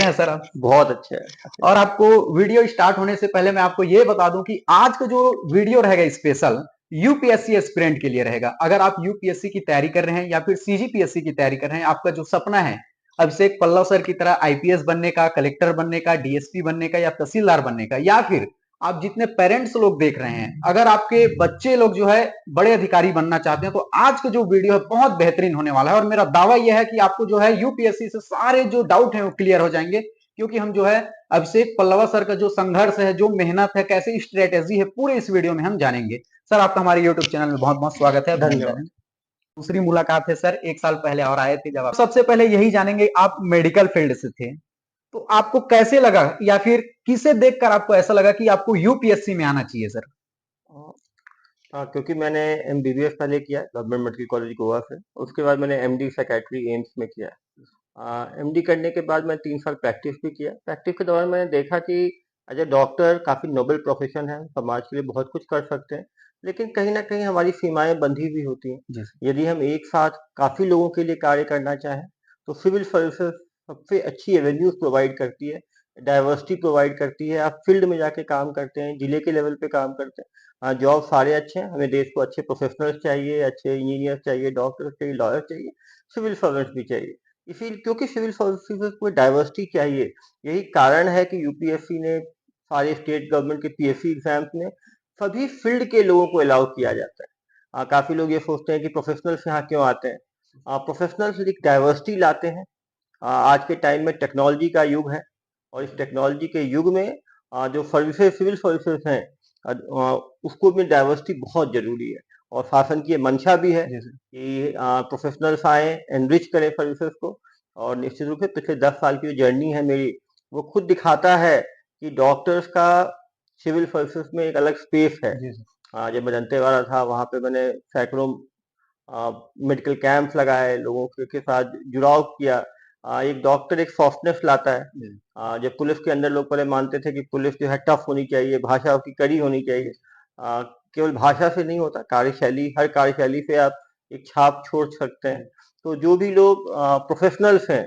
कैसे हैं सर आप? बहुत अच्छे है। और आपको वीडियो स्टार्ट होने से पहले मैं आपको ये बता दूं कि आज का जो वीडियो रहेगा स्पेशल यूपीएससी एस्पिरेंट के लिए रहेगा। अगर आप यूपीएससी की तैयारी कर रहे हैं या फिर सीजीपीएससी की तैयारी कर रहे हैं, आपका जो सपना है अभिषेक पल्लव सर की तरह आईपीएस बनने का, कलेक्टर बनने का, डीएसपी बनने का या तहसीलदार बनने का, या फिर आप जितने पेरेंट्स लोग देख रहे हैं, अगर आपके बच्चे लोग जो है बड़े अधिकारी बनना चाहते हैं, तो आज का जो वीडियो है बहुत बेहतरीन होने वाला है। और मेरा दावा यह है कि आपको जो है यूपीएससी से सारे जो डाउट है वो क्लियर हो जाएंगे, क्योंकि हम जो है अभिषेक पल्लवा सर का जो संघर्ष है, जो मेहनत है, कैसे स्ट्रेटेजी है, पूरे इस वीडियो में हम जानेंगे। सर आपका हमारे यूट्यूब चैनल में बहुत बहुत स्वागत है, धन्यवाद। दूसरी मुलाकात है सर, 1 साल पहले और आए थे जब आप। सबसे पहले यही जानेंगे, आप मेडिकल फील्ड से थे, तो आपको कैसे लगा या फिर किसे देखकर आपको ऐसा लगा कि आपको यूपीएससी में आना चाहिए सर? क्योंकि मैंने एमबीबीएस पहले किया है गवर्नमेंट मेडिकल कॉलेज गोवा से। उसके बाद मैंने एमडी साइकेट्री एम्स में किया है। एमडी करने के बाद मैं 3 साल प्रैक्टिस भी किया। प्रैक्टिस के दौरान मैंने देखा कि एज ए डॉक्टर काफ़ी नोबल प्रोफेशन है, समाज के लिए बहुत कुछ कर सकते हैं, लेकिन कहीं ना कहीं हमारी सीमाएं बंधी हुई होती हैं। यदि हम एक साथ काफ़ी लोगों के लिए कार्य करना चाहें तो सिविल सर्विसेज सबसे अच्छी एवेन्यूज प्रोवाइड करती है, डाइवर्सिटी प्रोवाइड करती है। आप फील्ड में जाके काम करते हैं, जिले के लेवल पे काम करते हैं। हाँ, जॉब सारे अच्छे हैं, हमें देश को अच्छे प्रोफेशनल्स चाहिए, अच्छे इंजीनियर चाहिए, डॉक्टर्स चाहिए, लॉयर चाहिए, सिविल सर्वेंट्स भी चाहिए। इसी क्योंकि सिविल सर्विसेज को डाइवर्सिटी चाहिए, यही कारण है कि यूपीएससी ने सारे स्टेट गवर्नमेंट के पीएससी एग्जाम्स में सभी फील्ड के लोगों को अलाउ किया जाता है। काफी लोग ये सोचते हैं कि प्रोफेशनल्स यहाँ क्यों आते हैं। प्रोफेशनल्स एक डाइवर्सिटी लाते हैं। आज के टाइम में टेक्नोलॉजी का युग है, और इस टेक्नोलॉजी के युग में जो सर्विसेज सिविल सर्विसेज हैं, उसको में डाइवर्सिटी बहुत जरूरी है। और शासन की ये मंशा भी है कि प्रोफेशनल्स आए, एनरिच करें सर्विसेज को। और निश्चित रूप से पिछले 10 साल की जो जर्नी है मेरी, वो खुद दिखाता है कि डॉक्टर्स का सिविल सर्विसेज में एक अलग स्पेस है। जब मैं दंतेवाड़ा था, वहाँ पे मैंने सैकड़ों मेडिकल कैंप्स लगाए, लोगों के साथ जुड़ाव किया। एक डॉक्टर एक सॉफ्टनेस लाता है। जब पुलिस के अंदर लोग पहले मानते थे कि पुलिस जो है टफ होनी चाहिए, भाषा की कड़ी होनी चाहिए। केवल भाषा से नहीं होता, कार्यशैली, हर कार्यशैली से आप एक छाप छोड़ सकते हैं। तो जो भी लोग प्रोफेशनल्स हैं,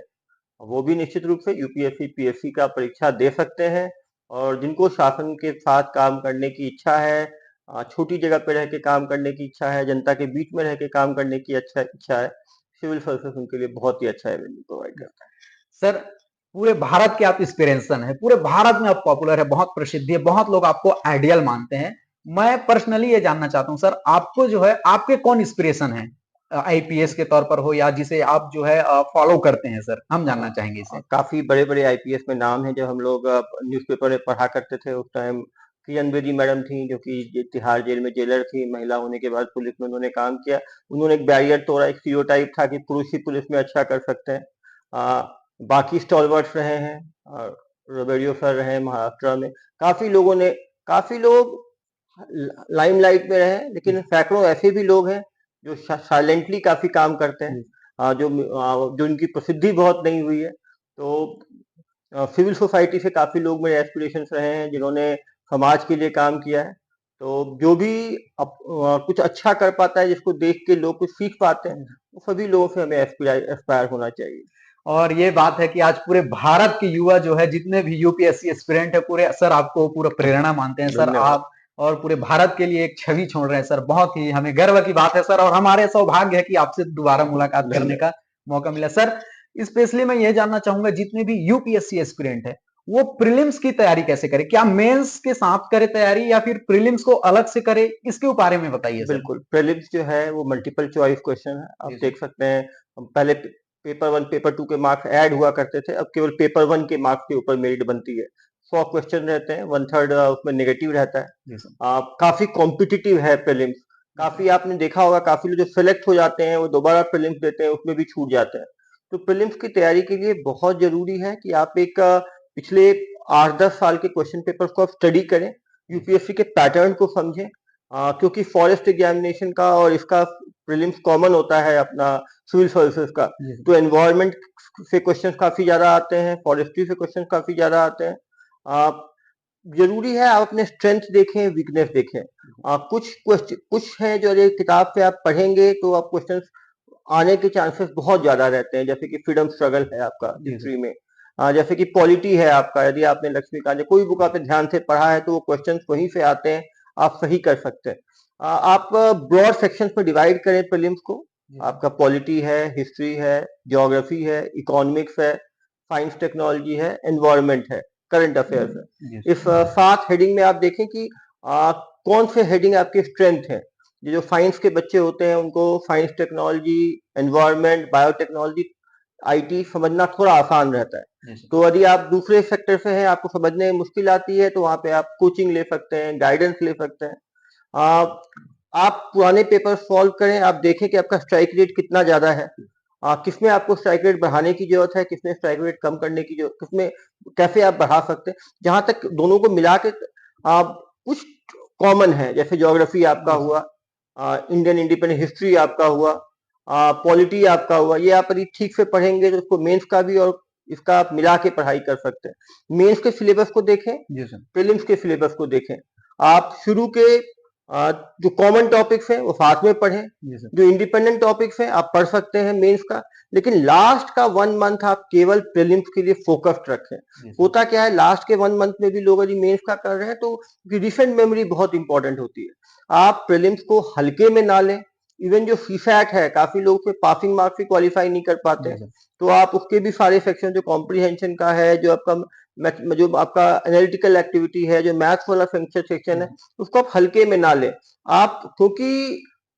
वो भी निश्चित रूप से यूपीएससी पीएससी का परीक्षा दे सकते हैं। और जिनको शासन के साथ काम करने की इच्छा है, छोटी जगह पे रह के काम करने की इच्छा है, जनता के बीच में रह के काम करने की इच्छा है, सिविल सर्विसेज उनके लिए बहुत ही अच्छा एवेन्यू प्रोवाइड करता है। सर पूरे भारत के आप इंस्पिरेशन है, पूरे भारत में आप पॉपुलर है, बहुत प्रसिद्धि है, बहुत लोग आपको आइडियल मानते हैं। मैं पर्सनली ये जानना चाहता हूँ सर, आपको जो है आपके कौन इंस्पिरेशन है, आईपीएस के तौर पर हो या जिसे आप जो है फॉलो करते हैं सर, हम जानना चाहेंगे इसे। काफी बड़े बड़े आईपीएस में नाम है। जब हम लोग न्यूज़पेपर में पढ़ा करते थे, उस टाइम किरण बेदी मैडम थी, जो कि तिहाड़ जेल में जेलर थी। महिला होने के बाद पुलिस में उन्होंने काम किया। उन्होंने एक बैरियर तोड़ा, एक स्टीरियोटाइप था कि पुरुष ही पुलिस में अच्छा कर सकते हैं। बाकी स्टॉलवर्ड्स रहे हैं, रोबेरियो सर रहे महाराष्ट्र में। काफी लोग लाइमलाइट में रहे, लेकिन सैकड़ों ऐसे भी लोग हैं जो साइलेंटली काफी काम करते हैं, जो उनकी प्रसिद्धि बहुत नहीं हुई है। तो सिविल सोसाइटी से काफी लोग मेरे एस्पिरेशंस रहे हैं, जिन्होंने समाज के लिए काम किया है। तो जो भी कुछ अच्छा कर पाता है, जिसको देख के लोग कुछ सीख पाते हैं, वो सभी लोगों से हमें एस्पायर होना चाहिए। और ये बात है कि आज पूरे भारत के युवा जो है, जितने भी यूपीएससी एस्पिरेंट है, पूरे सर आपको पूरा प्रेरणा मानते हैं सर आप, और पूरे भारत के लिए एक छवि छोड़ रहे हैं सर। बहुत ही हमें गर्व की बात है सर, और हमारे सौभाग्य है कि आपसे दोबारा मुलाकात करने का मौका मिला सर। स्पेशली मैं ये जानना चाहूंगा, जितने भी यूपीएससी एस्पिरेंट है वो प्रीलिम्स की तैयारी कैसे करे, क्या मेंस के साथ करे तैयारी या फिर प्रीलिम्स को अलग से करे, इसके बारे में बताइए सर। बिल्कुल, प्रीलिम्स जो है वो मल्टीपल चॉइस क्वेश्चन है। आप देख सकते हैं, पहले पेपर 1 पेपर 2 के मार्क्स ऐड हुआ करते थे, अब केवल पेपर 1 के मार्क्स के ऊपर मेरिट बनती है। 100 क्वेश्चन रहते हैं, 1/3 उसमें नेगेटिव रहता है। काफी कॉम्पिटिटिव है प्रीलिम्स। काफी आपने देखा होगा, काफी लोग जो सिलेक्ट हो जाते हैं वो दोबारा प्रीलिम्स देते हैं, उसमें भी छूट जाते हैं। तो प्रीलिम्स की तैयारी के लिए बहुत जरूरी है कि आप एक पिछले 8-10 साल के क्वेश्चन पेपर को आप स्टडी करें, यूपीएससी के पैटर्न को समझें। क्योंकि फॉरेस्ट एग्जामिनेशन का और इसका प्रीलिम्स कॉमन होता है अपना सिविल सर्विसेज का, तो एनवायरनमेंट से क्वेश्चन काफी ज्यादा आते हैं, फॉरेस्ट्री से क्वेश्चन काफी ज्यादा आते हैं। जरूरी है आप अपने स्ट्रेंथ देखें, वीकनेस देखें। कुछ है जो एक किताब से आप पढ़ेंगे तो आप क्वेश्चन आने के चांसेस बहुत ज्यादा रहते हैं, जैसे कि फ्रीडम स्ट्रगल है आपका हिस्ट्री में। जैसे कि पॉलिटी है आपका, यदि आपने लक्ष्मीकांत या कोई बुक आपने ध्यान से पढ़ा है तो वो क्वेश्चंस वहीं से आते हैं, आप सही कर सकते हैं। आप ब्रॉड सेक्शंस में डिवाइड करें प्रीलिम्स को, आपका पॉलिटी है, हिस्ट्री है, ज्योग्राफी है, इकोनॉमिक्स है, साइंस टेक्नोलॉजी है, एनवायरनमेंट है, करंट अफेयर्स है। इस 7 हेडिंग में आप देखें कि कौन से हेडिंग आपके स्ट्रेंथ है। ये जो साइंस के बच्चे होते हैं उनको science technology, environment, biotechnology, IT समझना थोड़ा आसान रहता है। तो यदि आप दूसरे सेक्टर से हैं, आपको समझने में मुश्किल आती है, तो वहां पे आप कोचिंग ले सकते हैं, गाइडेंस ले सकते हैं। आप पुराने पेपर सॉल्व करें, आप देखें कि आपका स्ट्राइक रेट कितना ज्यादा है, किसमें आपको स्ट्राइक रेट बढ़ाने की जरूरत है, किसमें स्ट्राइक रेट कम करने की जरूरत, किसमें कैसे आप बढ़ा सकते हैं। जहां तक दोनों को मिला के कुछ कॉमन है, जैसे ज्योग्राफी आपका हुआ, इंडियन इंडिपेंडेंट हिस्ट्री आपका हुआ, पॉलिटी आपका हुआ, ये आप यदि ठीक से पढ़ेंगे तो उसको मेंस का भी और इसका आप मिला के पढ़ाई कर सकते हैं। मेंस के सिलेबस को देखें, प्रीलिम्स के सिलेबस को देखें। आप शुरू के जो कॉमन टॉपिक्स हैं वो साथ में पढ़ें, जो इंडिपेंडेंट टॉपिक्स हैं आप पढ़ सकते हैं मेंस का, लेकिन लास्ट का 1 मंथ आप केवल प्रीलिम्स के लिए फोकस्ड रखें। होता क्या है, लास्ट के 1 मंथ में भी लोग यदि मेंस का कर रहे हैं तो रिसेंट मेमोरी बहुत इंपॉर्टेंट होती है। आप प्रीलिम्स को हल्के में ना लें। इवन जो सीसैट है, काफी लोग के पासिंग मार्क्स भी क्वालिफाई नहीं कर पाते हैं, तो आप उसके भी सारे सेक्शन, जो कॉम्प्रीहेंशन का है, जो आपका एनालिटिकल एक्टिविटी है, जो मैथ्स वाला सेक्शन है, उसको आप हल्के में ना लें। आप क्योंकि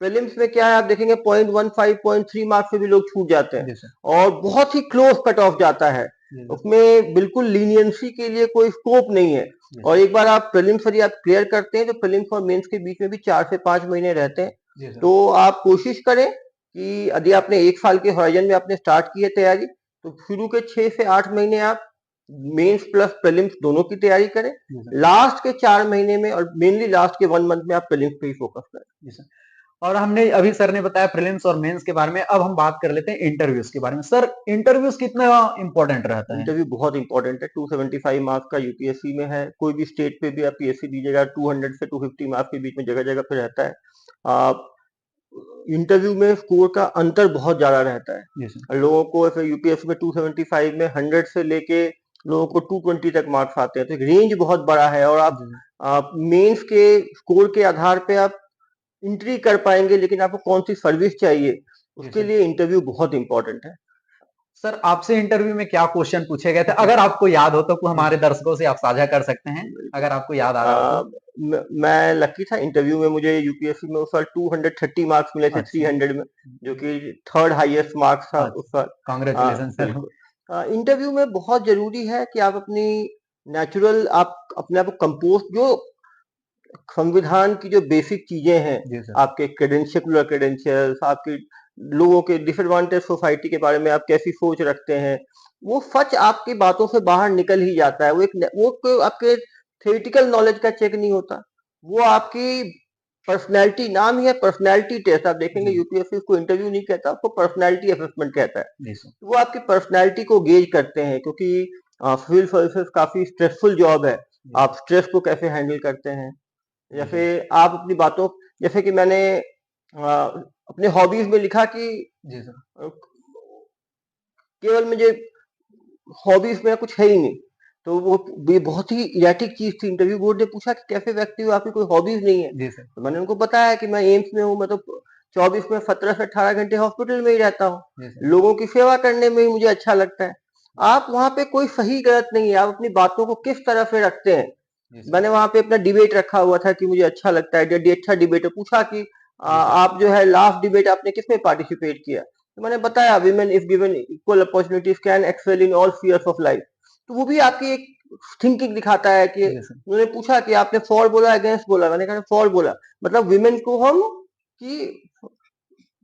प्रीलिम्स में क्या है, आप देखेंगे 0.15 0.3 मार्क्स से भी लोग छूट जाते हैं और बहुत ही क्लोज कट ऑफ जाता है, उसमें बिल्कुल लीनियंसी के लिए कोई स्कोप नहीं है। और एक बार आप प्रीलिम्स यदि आप क्लियर करते हैं तो प्रीलिम्स और मेंस के बीच में भी 4 से 5 महीने रहते हैं। तो आप कोशिश करें कि यदि आपने 1 साल के हॉराइजन में आपने स्टार्ट की है तैयारी, तो शुरू के 6 से 8 महीने आप मेंस प्लस प्रीलिम्स दोनों की तैयारी करें। लास्ट के 4 महीने में और मेनली लास्ट के 1 मंथ में आप प्रीलिम्स पे ही फोकस करें। और हमने अभी सर ने बताया प्रीलिम्स और मेंस के बारे में, अब हम बात कर लेते हैं इंटरव्यूज के बारे में। सर इंटरव्यूज कितना इंपॉर्टेंट रहता है? इंटरव्यू बहुत इंपॉर्टेंट है। 275 मार्क्स का यूपीएससी में है, कोई भी स्टेट पे भी आप पीएससी दीजिएगा 200 से 250 मार्क्स के बीच में जगह जगह पे रहता है। इंटरव्यू में स्कोर का अंतर बहुत ज्यादा रहता है। लोगों को यूपीएससी में 275 में 100 से लेके लोगों को 220 तक मार्क्स आते हैं, तो रेंज बहुत बड़ा है। और आप मेंस के स्कोर के आधार पे आप एंट्री कर पाएंगे, लेकिन आपको कौन सी सर्विस चाहिए उसके लिए इंटरव्यू बहुत इंपॉर्टेंट है। सर आपसे इंटरव्यू में क्या क्वेश्चन पूछे गए थे, अगर आपको याद हो तो हमारे दर्शकों से आप साझा कर सकते हैं, अगर आपको याद आ रहा हो तो। मैं लकी था, इंटरव्यू में मुझे यूपीएससी में उस साल 230 मार्क्स मिले थे 300 में, जो कि 3rd हाईएस्ट मार्क्स था उस साल। Congratulation sir. इंटरव्यू में बहुत जरूरी है कि आप अपनी नेचुरल, आप अपने आप को कंपोज, जो संविधान की जो बेसिक चीजें हैं, आपके क्रेडेंशियल्स, आपके लोगों के डिसएडवांटेज सोसाइटी के बारे में आप कैसी सोच रखते हैं, वो सच आपकी बातों से बाहर निकल ही जाता है। वो आपके थ्योरेटिकल नॉलेज का चेक नहीं होता, वो आपकी पर्सनैलिटी, नाम ही है पर्सनैलिटी टेस्ट। आप देखेंगे यूपीएससी उसको इंटरव्यू नहीं कहता, उसको पर्सनैलिटी असेसमेंट कहता है। वो आपकी पर्सनैलिटी को गेज करते हैं, क्योंकि सिविल सर्विसेज काफी स्ट्रेसफुल जॉब है। आप स्ट्रेस को कैसे हैंडल करते हैं, जैसे आप अपनी बातों, जैसे कि मैंने अपने हॉबीज में लिखा कि केवल मुझे हॉबीज में कुछ है ही नहीं, तो वो ये बहुत ही इरेटिक चीज थी। इंटरव्यू बोर्ड ने पूछा कि कैसे व्यक्ति हो, आपकी कोई हॉबीज नहीं है? तो मैंने उनको बताया कि मैं एम्स में हूँ, मैं तो 24 में 17 से 18 घंटे हॉस्पिटल में ही रहता हूँ, लोगों की सेवा करने में ही मुझे अच्छा लगता है। आप वहां पे कोई सही गलत नहीं है, आप अपनी बातों को किस तरह से रखते हैं। मैंने वहां पे अपना डिबेट रखा हुआ था कि मुझे अच्छा लगता है, अच्छा डिबेट है। पूछा कि आप जो है लास्ट डिबेट आपने किसमें पार्टिसिपेट किया, तो मैंने बताया women if given equal opportunities can excel in all spheres of life. तो वो भी आपकी एक थिंकिंग दिखाता है कि उन्होंने पूछा कि आपने फॉर बोला अगेंस्ट बोला, मैंने कहा फॉर बोला। मतलब विमेन को हम की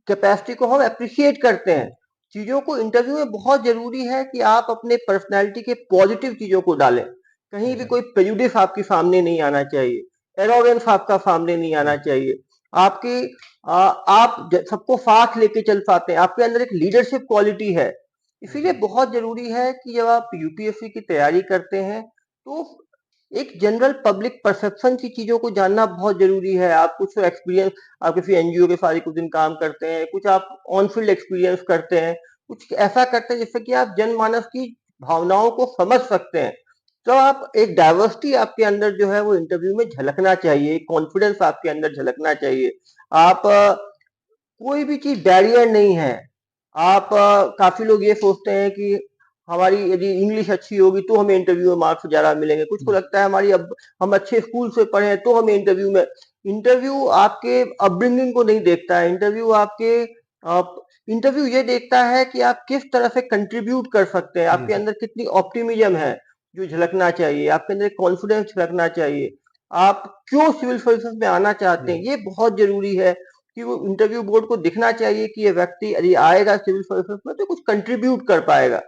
कैपेसिटी को हम अप्रिशिएट करते हैं। चीजों को इंटरव्यू में बहुत जरूरी है कि आप अपने पर्सनैलिटी के पॉजिटिव चीजों को डालें, कहीं भी कोई प्रेजुडिस आपके सामने नहीं आना चाहिए, एरोगेंस आपका सामने नहीं आना चाहिए। आपकी आप सबको साथ लेके चल पाते हैं, आपके अंदर एक लीडरशिप क्वालिटी है। इसीलिए बहुत जरूरी है कि जब आप यूपीएससी की तैयारी करते हैं तो एक जनरल पब्लिक परसेप्शन की चीजों को जानना बहुत जरूरी है। आप कुछ एक्सपीरियंस, आप किसी एनजीओ के साथ कुछ दिन काम करते हैं, कुछ आप ऑन फील्ड एक्सपीरियंस करते हैं, कुछ ऐसा करते हैं जिससे कि आप जनमानस की भावनाओं को समझ सकते हैं, तो आप एक डाइवर्सिटी आपके अंदर जो है वो इंटरव्यू में झलकना चाहिए, कॉन्फिडेंस आपके अंदर झलकना चाहिए। आप कोई भी चीज बैरियर नहीं है। आप काफी लोग ये सोचते हैं कि हमारी यदि इंग्लिश अच्छी होगी तो हमें इंटरव्यू में मार्क्स ज्यादा मिलेंगे, कुछ को लगता है हमारी अब हम अच्छे स्कूल से पढ़े हैं तो हमें इंटरव्यू आपके अपब्रिंगिंग को नहीं देखता है। इंटरव्यू ये देखता है कि आप किस तरह से कंट्रीब्यूट कर सकते हैं, जी आपके सर। अंदर कितनी ऑप्टिमिज्म है जो झलकना चाहिए, आपके अंदर कॉन्फिडेंस झलकना चाहिए, आप क्यों सिविल सर्विसेज में आना चाहते हैं, जी ये बहुत जरूरी है कि वो इंटरव्यू बोर्ड को दिखना चाहिए कि ये व्यक्ति यदि आएगा सिविल सर्विसेज में तो कुछ कंट्रीब्यूट कर पाएगा,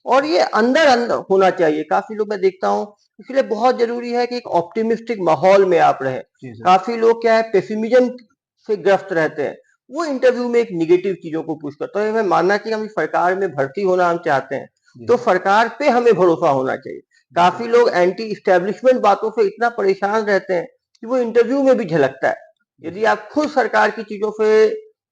और ये अंदर अंदर होना चाहिए। काफी लोग मैं देखता हूँ, इसलिए बहुत जरूरी है कि एक ऑप्टिमिस्टिक माहौल में आप रहें। जी सर। काफी लोग क्या है, पेसिमिज्म से ग्रस्त रहते हैं, वो इंटरव्यू में एक निगेटिव चीजों को पुश करता है। हमें मानना चाहिए हम सरकार में भर्ती होना हम चाहते हैं जी तो सर। सरकार पे हमें भरोसा होना चाहिए। जी सर। काफी लोग एंटी इस्टेब्लिशमेंट बातों से इतना परेशान रहते हैं कि वो इंटरव्यू में भी झलकता है। जी यदि सर। आप खुद सरकार की चीजों से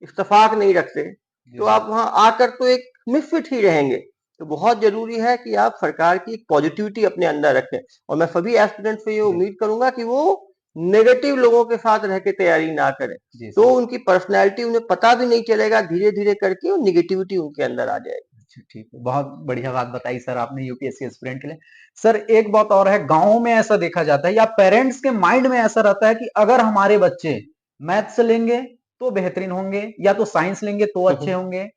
इत्तेफाक नहीं रखते जी तो सर। आप वहां आकर तो एक मिसफिट ही रहेंगे। तो बहुत जरूरी है कि आप सरकार की पॉजिटिविटी अपने अंदर रखें, और मैं सभी एस्पिरेंट से ये जी उम्मीद करूंगा कि वो नेगेटिव लोगों के साथ रह के तैयारी ना करें, जी तो सर। उनकी पर्सनैलिटी उन्हें पता भी नहीं चलेगा, धीरे धीरे करके वो निगेटिविटी उनके अंदर आ जाएगी। अच्छा, ठीक है। बहुत बढ़िया बात बताई सर आपने यूपीएससी एस्पिरेंट के लिए। सर एक बात और है, गाँव में ऐसा देखा जाता है या पेरेंट्स के माइंड में ऐसा रहता है कि अगर हमारे बच्चे मैथ्स लेंगे तो बेहतरीन होंगे, या तो साइंस लेंगे तो अच्छे होंगे,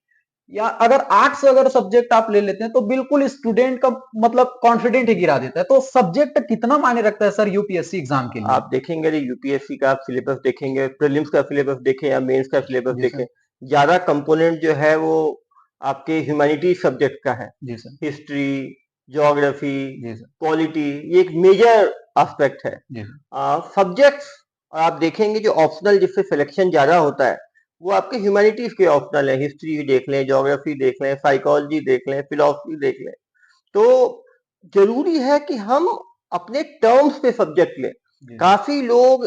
या अगर आर्ट्स अगर सब्जेक्ट आप ले लेते हैं तो बिल्कुल स्टूडेंट का मतलब कॉन्फिडेंट ही गिरा देता है। तो सब्जेक्ट कितना मायने रखता है सर यूपीएससी एग्जाम के लिए? आप देखेंगे यदि यूपीएससी का आप सिलेबस देखेंगे, प्रीलिम्स का सिलेबस देखें या मेंस का सिलेबस जी देखें, सर। ज्यादा कंपोनेंट जो है वो आपके ह्यूमैनिटीज सब्जेक्ट का है। जी सर। हिस्ट्री, ज्योग्राफी, जी सर। पॉलिटी, ये एक मेजर एस्पेक्ट है। जी सर। सब्जेक्ट्स आप देखेंगे जो ऑप्शनल जिससे सिलेक्शन ज्यादा होता है वो आपके ह्यूमैनिटीज के ऑप्शनल है। हिस्ट्री देख लें, ज्योग्राफी देख लें, साइकोलॉजी देख लें, फिलोसफी देख लें। तो जरूरी है कि हम अपने टर्म्स पे सब्जेक्ट लें। जी सर। काफी लोग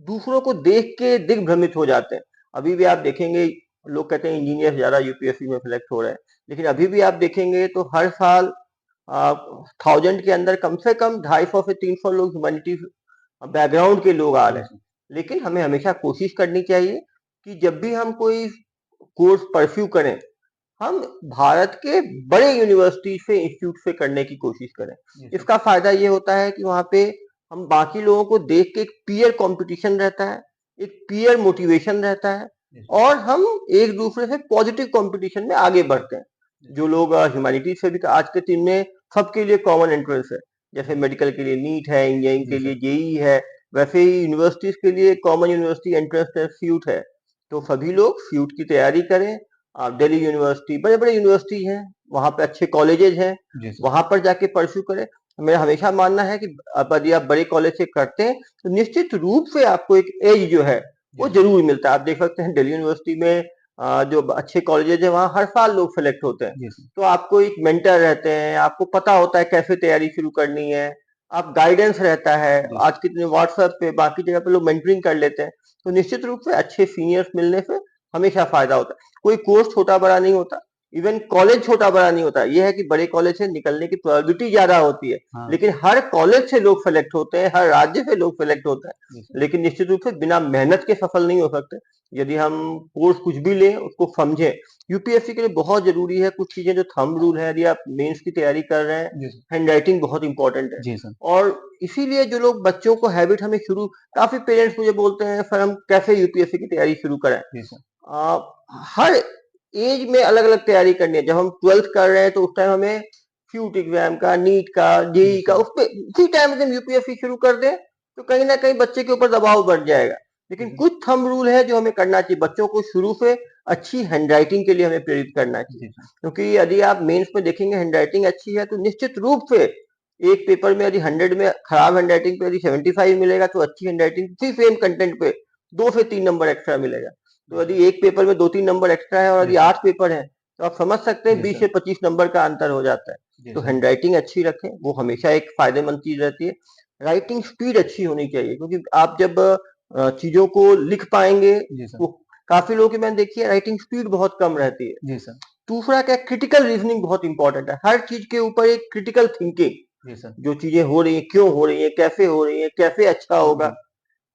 दूसरों को देख के दिग्भ्रमित हो जाते हैं। अभी भी आप देखेंगे लोग कहते हैं इंजीनियर ज्यादा यूपीएससी में सिलेक्ट हो रहे हैं, लेकिन अभी भी आप देखेंगे तो हर साल 1000 के अंदर कम से कम 250 से 300 लोग ह्यूमैनिटीज बैकग्राउंड के लोग आ जी रहे हैं। सर। लेकिन हमें हमेशा कोशिश करनी चाहिए कि जब भी हम कोई कोर्स परस्यू करें, हम भारत के बड़े यूनिवर्सिटी से इंस्टीट्यूट से करने की कोशिश करें। जी सर। इसका फायदा ये होता है कि वहां पे हम बाकी लोगों को देख के एक पीयर कंपटीशन रहता है, एक पीयर मोटिवेशन रहता है, जी सर। और हम एक दूसरे से पॉजिटिव कंपटीशन में आगे बढ़ते हैं। जी जो लोग ह्यूमैनिटीज से भी आज के दिन में सबके लिए कॉमन एंट्रेंस है, जैसे मेडिकल के लिए नीट है, इंजीनियरिंग के लिए सर। जेई है, वैसे ही यूनिवर्सिटीज के लिए कॉमन यूनिवर्सिटी एंट्रेंस टेस्ट सीयूट है। तो सभी लोग सीयूट की तैयारी करें। आप दिल्ली यूनिवर्सिटी, बड़े बड़े यूनिवर्सिटी हैं, वहां पे अच्छे कॉलेजेस हैं, जी सर। वहां पर जाके परस्यू करें। मेरा हमेशा मानना है कि यदि आप बड़े कॉलेज से करते हैं तो निश्चित रूप से आपको एक एज जो है जी वो सर। जरूर मिलता है। आप देख सकते हैं दिल्ली यूनिवर्सिटी में जो अच्छे कॉलेजेस है वहां हर साल लोग सेलेक्ट होते हैं। जी सर। तो आपको एक मेंटर रहते हैं, आपको पता होता है कैसे तैयारी शुरू करनी है, आप गाइडेंस रहता है। जी आज के दिन व्हाट्सएप पे बाकी जगह पे लोग मेंटरिंग कर लेते हैं। तो निश्चित रूप से अच्छे सीनियर्स मिलने से हमेशा फायदा होता है। कोई कोर्स छोटा बड़ा नहीं होता, इवन कॉलेज छोटा बड़ा नहीं होता। यह है कि बड़े कॉलेज से निकलने की प्रोबेबिलिटी ज्यादा होती है, हाँ। लेकिन हर कॉलेज से लोग सेलेक्ट होते हैं, हर राज्य से लोग सेलेक्ट होते जी हैं, सर। लेकिन निश्चित रूप से बिना मेहनत के सफल नहीं हो सकते। यदि हम कोर्स कुछ भी लें उसको समझें। यूपीएससी के लिए बहुत जरूरी है कुछ चीजें जो थंब रूल है। यदि आप मेंस की तैयारी कर रहे हैं, जी सर। हैंड राइटिंग बहुत इंपॉर्टेंट है। जी सर। और इसीलिए जो लोग बच्चों को हैबिट हमें शुरू, काफी पेरेंट्स मुझे बोलते हैं सर हम कैसे यूपीएससी की तैयारी शुरू करें। जी सर। आ, हर एज में अलग अलग तैयारी करनी है। जब हम 12th कर रहे हैं तो उस टाइम हमें फ्यूट एग्जाम का, नीट का, जी जेई का, सर। उस पे उसी टाइम से यूपीएससी शुरू कर दें तो कहीं ना कहीं बच्चे के ऊपर दबाव बढ़ जाएगा। जी लेकिन सर। कुछ थंब रूल है जो हमें करना चाहिए। बच्चों को शुरू से अच्छी हैंडराइटिंग के लिए हमें प्रेरित करना चाहिए, जी सर। क्योंकि यदि आप मेंस में देखेंगे हैंडराइटिंग अच्छी है तो निश्चित रूप से एक पेपर में यदि 100 में खराब हैंडराइटिंग पे यदि 75 मिलेगा तो अच्छी हैंडराइटिंग उसी सेम कंटेंट पे 2 से 3 नंबर एक्स्ट्रा मिलेगा। जी तो सर। यदि एक पेपर में 2-3 नंबर एक्स्ट्रा है और जी यदि सर। 8 पेपर है तो आप समझ सकते हैं जी 20 सर। से 25 नंबर का अंतर हो जाता है। जी तो सर। हैंडराइटिंग अच्छी रखें, वो हमेशा एक फायदेमंद चीज रहती है। राइटिंग स्पीड अच्छी होनी चाहिए, क्योंकि आप जब चीजों को लिख पाएंगे जी सर। तो काफी लोगों की मैंने देखी है राइटिंग स्पीड बहुत कम रहती है। जी सर। दूसरा क्या, क्रिटिकल रीजनिंग बहुत इंपॉर्टेंट है, हर चीज के ऊपर एक क्रिटिकल थिंकिंग, जी सर। जो चीजें हो रही है क्यों हो रही है, कैसे हो रही है, कैसे अच्छा होगा।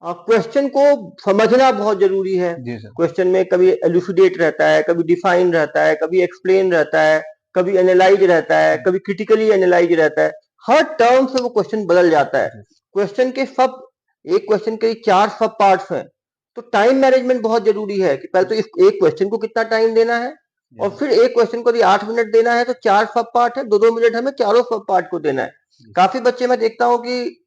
क्वेश्चन को समझना बहुत जरूरी है। जी सर। क्वेश्चन में कभी एलुसिडेट रहता है, कभी डिफाइन रहता है, कभी एक्सप्लेन रहता है, कभी एनालाइज रहता है, कभी क्रिटिकली एनालाइज रहता है। हर टर्म से वो क्वेश्चन बदल जाता है। क्वेश्चन के सब, एक क्वेश्चन के 4 सब पार्ट्स हैं, तो टाइम मैनेजमेंट बहुत जरूरी है कि पहले तो इस एक क्वेश्चन को कितना टाइम देना है, और फिर एक क्वेश्चन को यदि 8 मिनट देना है तो 4 सब पार्ट है, 2-2 मिनट हमें चारों सब पार्ट को देना है। काफी बच्चे मैं देखता हूँ कि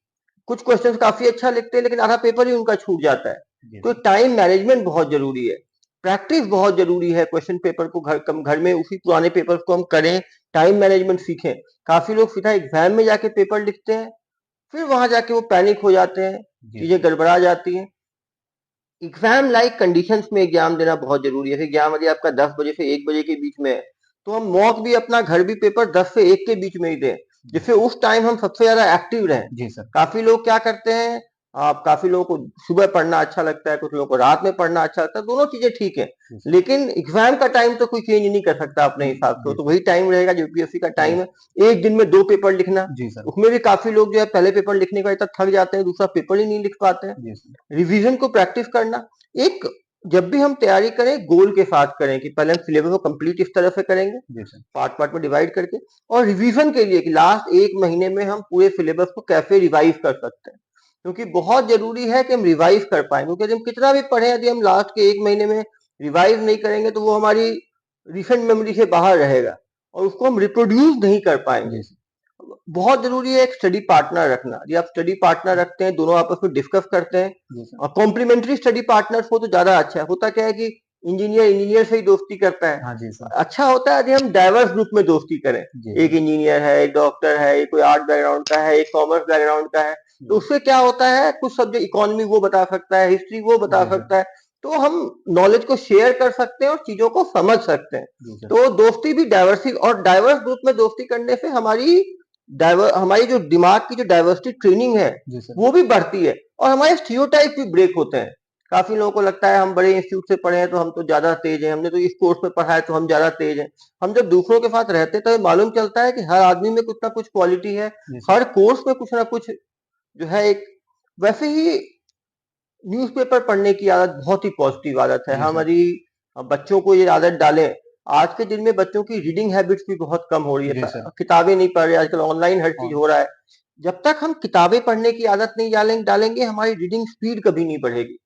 कुछ क्वेश्चंस काफी अच्छा लिखते हैं लेकिन आधा पेपर ही उनका छूट जाता है। तो टाइम मैनेजमेंट बहुत जरूरी है, प्रैक्टिस बहुत जरूरी है। क्वेश्चन पेपर को घर में उसी पुराने पेपर को हम करें, टाइम मैनेजमेंट सीखें। काफी लोग सीधा एग्जाम में जाके पेपर लिखते हैं, फिर वहां जाके वो पैनिक हो जाते हैं, चीजें गड़बड़ा जाती हैं। एग्जाम लाइक कंडीशंस में एग्जाम देना बहुत जरूरी है। एग्जाम यदि आपका 10 बजे से 1 बजे के बीच में है, तो हम मॉक भी अपना घर भी पेपर 10 से 1 के बीच में ही दें, जिससे उस टाइम हम सबसे ज्यादा एक्टिव रहें। जी सर। काफी लोग क्या करते हैं, आप काफी लोगों को सुबह पढ़ना अच्छा लगता है, कुछ लोगों को रात में पढ़ना अच्छा लगता है, दोनों चीजें ठीक है, लेकिन एग्जाम का टाइम तो कोई चेंज नहीं कर सकता अपने हिसाब से, तो वही टाइम रहेगा जो यूपीएससी का टाइम है। एक दिन में 2 पेपर लिखना, उसमें भी काफी लोग जो है पहले पेपर लिखने के बाद तक थक जाते हैं, दूसरा पेपर ही नहीं लिख पाते हैं। रिवीजन को प्रैक्टिस करना, एक जब भी हम तैयारी करें गोल के साथ करें कि पहले हम सिलेबस को कंप्लीट इस तरह से करेंगे, पार्ट पार्ट में डिवाइड करके, और रिवीजन के लिए कि लास्ट 1 महीने में हम पूरे सिलेबस को कैसे रिवाइज कर सकते हैं, क्योंकि बहुत जरूरी है कि हम रिवाइज कर पाए। क्योंकि यदि हम कितना भी पढ़े, यदि हम लास्ट के 1 महीने में रिवाइज नहीं करेंगे तो वो हमारी रिसेंट मेमोरी से बाहर रहेगा और उसको हम रिप्रोड्यूस नहीं कर पाएंगे। बहुत जरूरी है एक स्टडी पार्टनर रखना। यदि आप स्टडी पार्टनर रखते हैं, दोनों आपस में डिस्कस करते हैं, और कॉम्प्लीमेंट्री स्टडी पार्टनर हो तो ज्यादा अच्छा है। होता क्या है कि इंजीनियर से ही दोस्ती करता है। हाँ जी सर। अच्छा होता है यदि हम डाइवर्स ग्रुप में दोस्ती करें, एक इंजीनियर है, एक डॉक्टर है, एक कोई आर्ट बैकग्राउंड का है, एक कॉमर्स बैकग्राउंड का है, तो उससे क्या होता है, कुछ सब्जेक्ट इकोनॉमी वो बता सकता है, हिस्ट्री वो बता सकता है, तो हम नॉलेज को शेयर कर सकते हैं और चीजों को समझ सकते हैं। तो दोस्ती भी डाइवर्सिटी, और डाइवर्स ग्रुप में दोस्ती करने से हमारी जो दिमाग की जो डाइवर्सिटी ट्रेनिंग है वो भी बढ़ती है, और हमारे स्टीरियोटाइप भी ब्रेक होते हैं। काफी लोगों को लगता है हम बड़े इंस्टीट्यूट से पढ़े हैं तो हम तो ज्यादा तेज हैं, हमने तो इस कोर्स में पढ़ा है तो हम ज्यादा तेज हैं। हम जब दूसरों के साथ रहते हैं तो मालूम चलता है कि हर आदमी में कुछ ना कुछ क्वालिटी है, हर कोर्स में कुछ ना कुछ जो है एक। वैसे ही न्यूज़पेपर पढ़ने की आदत बहुत ही पॉजिटिव आदत है। हमारी बच्चों को ये आदत डालें। आज के दिन में बच्चों की रीडिंग हैबिट्स भी बहुत कम हो रही है, किताबें नहीं पढ़ रहे, आजकल ऑनलाइन हर चीज हो रहा है। जब तक हम किताबें पढ़ने की आदत नहीं डालेंगे, हमारी रीडिंग स्पीड कभी नहीं बढ़ेगी।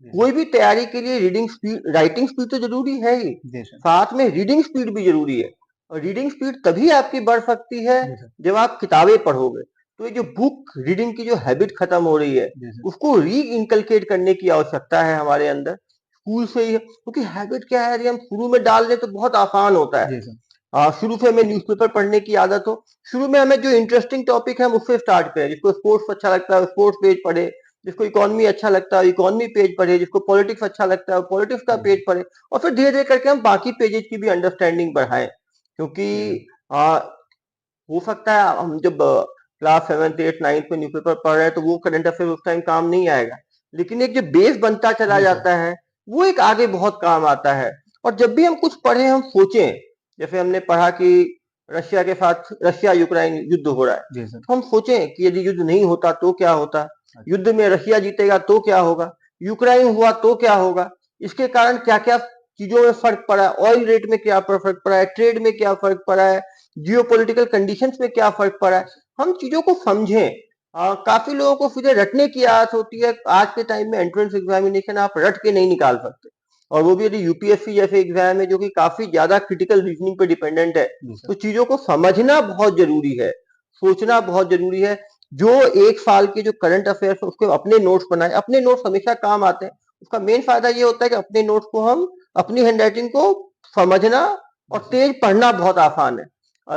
कोई भी तैयारी के लिए रीडिंग स्पीड, राइटिंग स्पीड तो जरूरी है ही, साथ में रीडिंग स्पीड भी जरूरी है। और रीडिंग स्पीड तभी आपकी बढ़ सकती है जब आप किताबें पढ़ोगे। तो ये जो बुक रीडिंग की जो हैबिट खत्म हो रही है, उसको री इनकलकेट करने की आवश्यकता है हमारे अंदर, स्कूल से ही। क्योंकि हैबिट क्या है, यदि हम शुरू में डाल दें तो बहुत आसान होता है। शुरू से हमें न्यूज़पेपर पढ़ने की आदत हो, शुरू में हमें जो इंटरेस्टिंग टॉपिक है हम उससे स्टार्ट करें। जिसको स्पोर्ट्स अच्छा लगता है स्पोर्ट्स पेज पढ़े, जिसको इकोनॉमी अच्छा लगता है इकोनॉमी पेज पढ़े, जिसको पॉलिटिक्स अच्छा लगता है पॉलिटिक्स का पेज पढ़े, और फिर धीरे धीरे करके हम बाकी पेजेस की भी अंडरस्टैंडिंग बढ़ाएं। क्योंकि हो सकता है हम जब क्लास 7th 8th 9th में न्यूज़पेपर पढ़ रहे हैं तो वो करंट अफेयर उस टाइम काम नहीं आएगा, लेकिन एक जो बेस बनता चला जाता है वो एक आगे बहुत काम आता है। और जब भी हम कुछ पढ़े हम सोचें, जैसे हमने पढ़ा कि रशिया के साथ रशिया यूक्रेन युद्ध हो रहा है, तो हम सोचें कि यदि युद्ध नहीं होता तो क्या होता, युद्ध में रशिया जीतेगा तो क्या होगा, यूक्रेन हुआ तो क्या होगा, इसके कारण क्या क्या चीजों में फर्क पड़ा है, ऑयल रेट में क्या फर्क पड़ा है, ट्रेड में क्या फर्क पड़ा है, जियोपॉलिटिकल कंडीशंस में क्या फर्क पड़ा है, हम चीजों को समझें। काफी लोगों को सीधे रटने की आदत होती है। आज के टाइम में एंट्रेंस एग्जामिनेशन आप रट के नहीं निकाल सकते, और वो भी यदि यूपीएससी जैसे एग्जाम है जो कि काफी ज्यादा क्रिटिकल रीजनिंग पे डिपेंडेंट है, तो चीजों को समझना बहुत जरूरी है, सोचना बहुत जरूरी है। जो 1 साल के जो करंट अफेयर्स है उसके अपने नोट्स बनाए, अपने नोट्स हमेशा काम आते हैं। उसका मेन फायदा ये होता है कि अपने नोट्स को हम अपनी हैंडराइटिंग को समझना और तेज पढ़ना बहुत आसान है।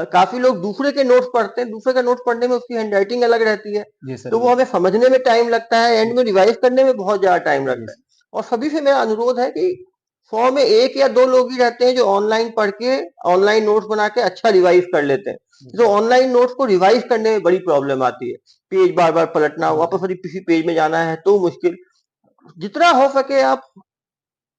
काफी लोग दूसरे के नोट्स पढ़ते हैं, दूसरे का नोट्स पढ़ने में उसकी हैंडराइटिंग अलग रहती है, तो वो हमें समझने में टाइम लगता है, एंड में रिवाइज करने में बहुत ज्यादा टाइम लगता है। और सभी से मेरा अनुरोध है कि 100 में 1 या 2 लोग ही रहते हैं जो ऑनलाइन पढ़ के ऑनलाइन नोट्स बना के अच्छा रिवाइज कर लेते हैं। जो ऑनलाइन नोट्स को रिवाइज करने में बड़ी प्रॉब्लम आती है, पेज बार बार पलटना, वापस किसी पेज में जाना है तो मुश्किल। जितना हो सके आप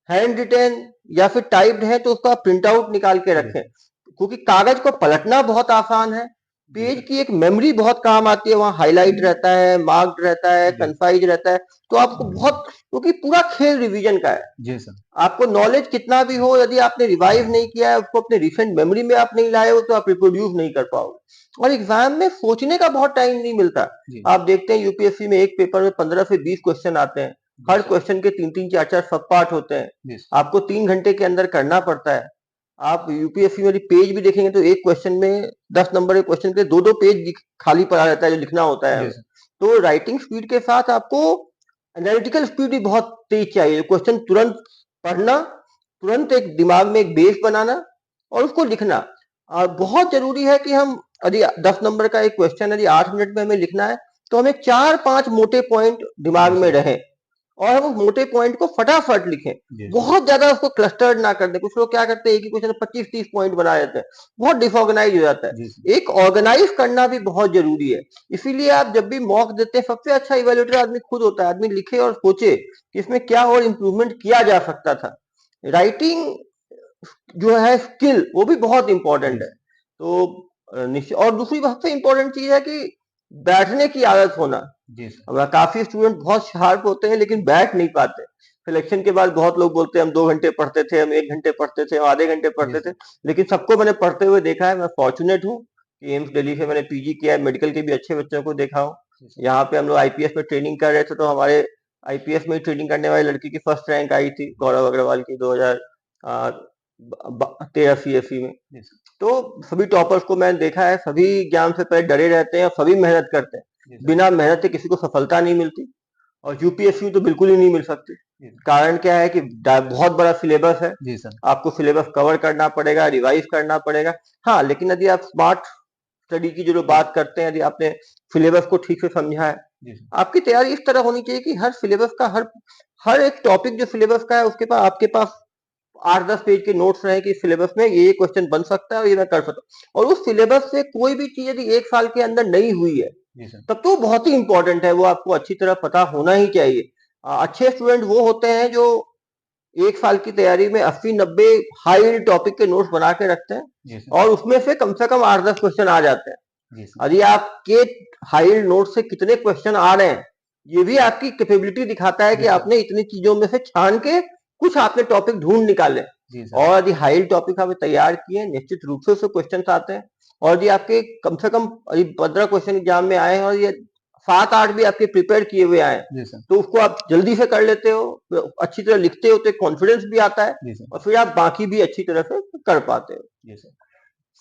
हैंड रिटेन या फिर टाइप्ड है तो उसका प्रिंट आउट निकाल के रखें, क्योंकि कागज को पलटना बहुत आसान है। पेज की एक मेमोरी बहुत काम आती है, वहां हाईलाइट रहता है, मार्क्ड रहता है, कंसाइज रहता है, तो आपको बहुत, क्योंकि पूरा खेल रिवीजन का है। जी सर। आपको नॉलेज कितना भी हो, यदि आपने रिवाइव नहीं किया है, उसको अपने रिसेंट मेमोरी में आप नहीं लाए हो, तो आप रिप्रोड्यूस नहीं कर पाओगे। और एग्जाम में सोचने का बहुत टाइम नहीं मिलता। आप देखते हैं यूपीएससी में एक पेपर में 15 से 20 क्वेश्चन आते हैं, हर क्वेश्चन के 3-3, 4-4 सब पार्ट होते हैं, आपको 3 घंटे के अंदर करना पड़ता है। आप यूपीएससी में पेज भी देखेंगे तो एक क्वेश्चन में 10 नंबर के क्वेश्चन के 2-2 पेज खाली पड़ा रहता है जो लिखना होता है। तो राइटिंग स्पीड के साथ आपको एनालिटिकल स्पीड भी बहुत तेज चाहिए, क्वेश्चन तुरंत पढ़ना, तुरंत एक दिमाग में एक बेस बनाना और उसको लिखना। बहुत जरूरी है कि हम, यदि 10 नंबर का एक क्वेश्चन यदि 8 मिनट में हमें लिखना है, तो हमें 4-5 मोटे पॉइंट दिमाग में रहे और हम उस मोटे पॉइंट को फटाफट लिखें, बहुत ज्यादा उसको क्लस्टर्ड ना कर दें। कुछ लोग क्या करते हैं, एक ही क्वेश्चन 25-30 पॉइंट बना देते हैं, बहुत डिसऑर्गेनाइज हो जाता है। एक ऑर्गेनाइज करना भी बहुत जरूरी है। इसीलिए आप जब भी मॉक देते हैं, सबसे अच्छा इवेल्युएटर आदमी खुद होता है। आदमी लिखे और सोचे कि इसमें क्या और इम्प्रूवमेंट किया जा सकता था। राइटिंग जो है स्किल, वो भी बहुत इंपॉर्टेंट है। तो और दूसरी सबसे इंपॉर्टेंट चीज है कि बैठने की आदत होना। काफी स्टूडेंट बहुत शार्प होते हैं लेकिन बैठ नहीं पाते। सिलेक्शन के बाद बहुत लोग बोलते हैं हम 2 घंटे पढ़ते थे, हम 1 घंटे पढ़ते थे, हम आधे घंटे पढ़ते थे, लेकिन सबको मैंने पढ़ते हुए देखा है। मैं फॉर्चुनेट हूँ कि एम्स दिल्ली से मैंने पीजी किया है, मेडिकल के भी अच्छे बच्चों को देखा हूँ। यहाँ पे हम लोग आईपीएस में ट्रेनिंग कर रहे थे, तो हमारे आईपीएस में ट्रेनिंग करने वाली लड़की की फर्स्ट रैंक आई थी, गौरव अग्रवाल की, 2013 सीएससी में। तो सभी टॉपर्स को मैंने देखा है, सभी एग्जाम से पहले डरे रहते हैं, सभी मेहनत करते हैं। बिना मेहनत के किसी को सफलता नहीं मिलती, और यूपीएससी तो बिल्कुल ही नहीं मिल सकती। कारण क्या है कि बहुत बड़ा सिलेबस है, आपको सिलेबस कवर करना पड़ेगा, रिवाइज करना पड़ेगा। हाँ, लेकिन यदि आप स्मार्ट स्टडी की जो बात करते हैं, यदि आपने सिलेबस को ठीक से समझा है, आपकी तैयारी इस तरह होनी चाहिए कि हर सिलेबस का, हर एक टॉपिक जो सिलेबस का है उसके पास, आपके पास 8-10 पेज के नोट्स रहे कि सिलेबस में ये क्वेश्चन बन सकता है और ये मैं कर सकता हूँ। और उस सिलेबस से कोई भी चीज यदि 1 साल के अंदर नहीं हुई है, तब तो बहुत ही इंपॉर्टेंट है, वो आपको अच्छी तरह पता होना ही चाहिए। अच्छे स्टूडेंट वो होते हैं जो 1 साल की तैयारी में 80-90 हाई टॉपिक के नोट्स बना के रखते हैं और उसमें से कम 8-10 क्वेश्चन आ जाते हैं। यदि आपके हाई नोट से कितने क्वेश्चन आ रहे हैं, ये भी आपकी कैपेबिलिटी दिखाता है कि आपने इतनी चीजों में से छान के कुछ आपने टॉपिक ढूंढ निकाले। और यदि हाई टॉपिक आपने तैयार किए, निश्चित रूप से उससे क्वेश्चन आते हैं। और यदि आपके कम से कम 15 क्वेश्चन एग्जाम में आए हैं और ये 7-8 भी आपके प्रिपेयर किए हुए आए, तो उसको आप जल्दी से कर लेते हो, अच्छी तरह लिखते हो, तो कॉन्फिडेंस भी आता है और फिर आप बाकी भी अच्छी तरह से कर पाते हो।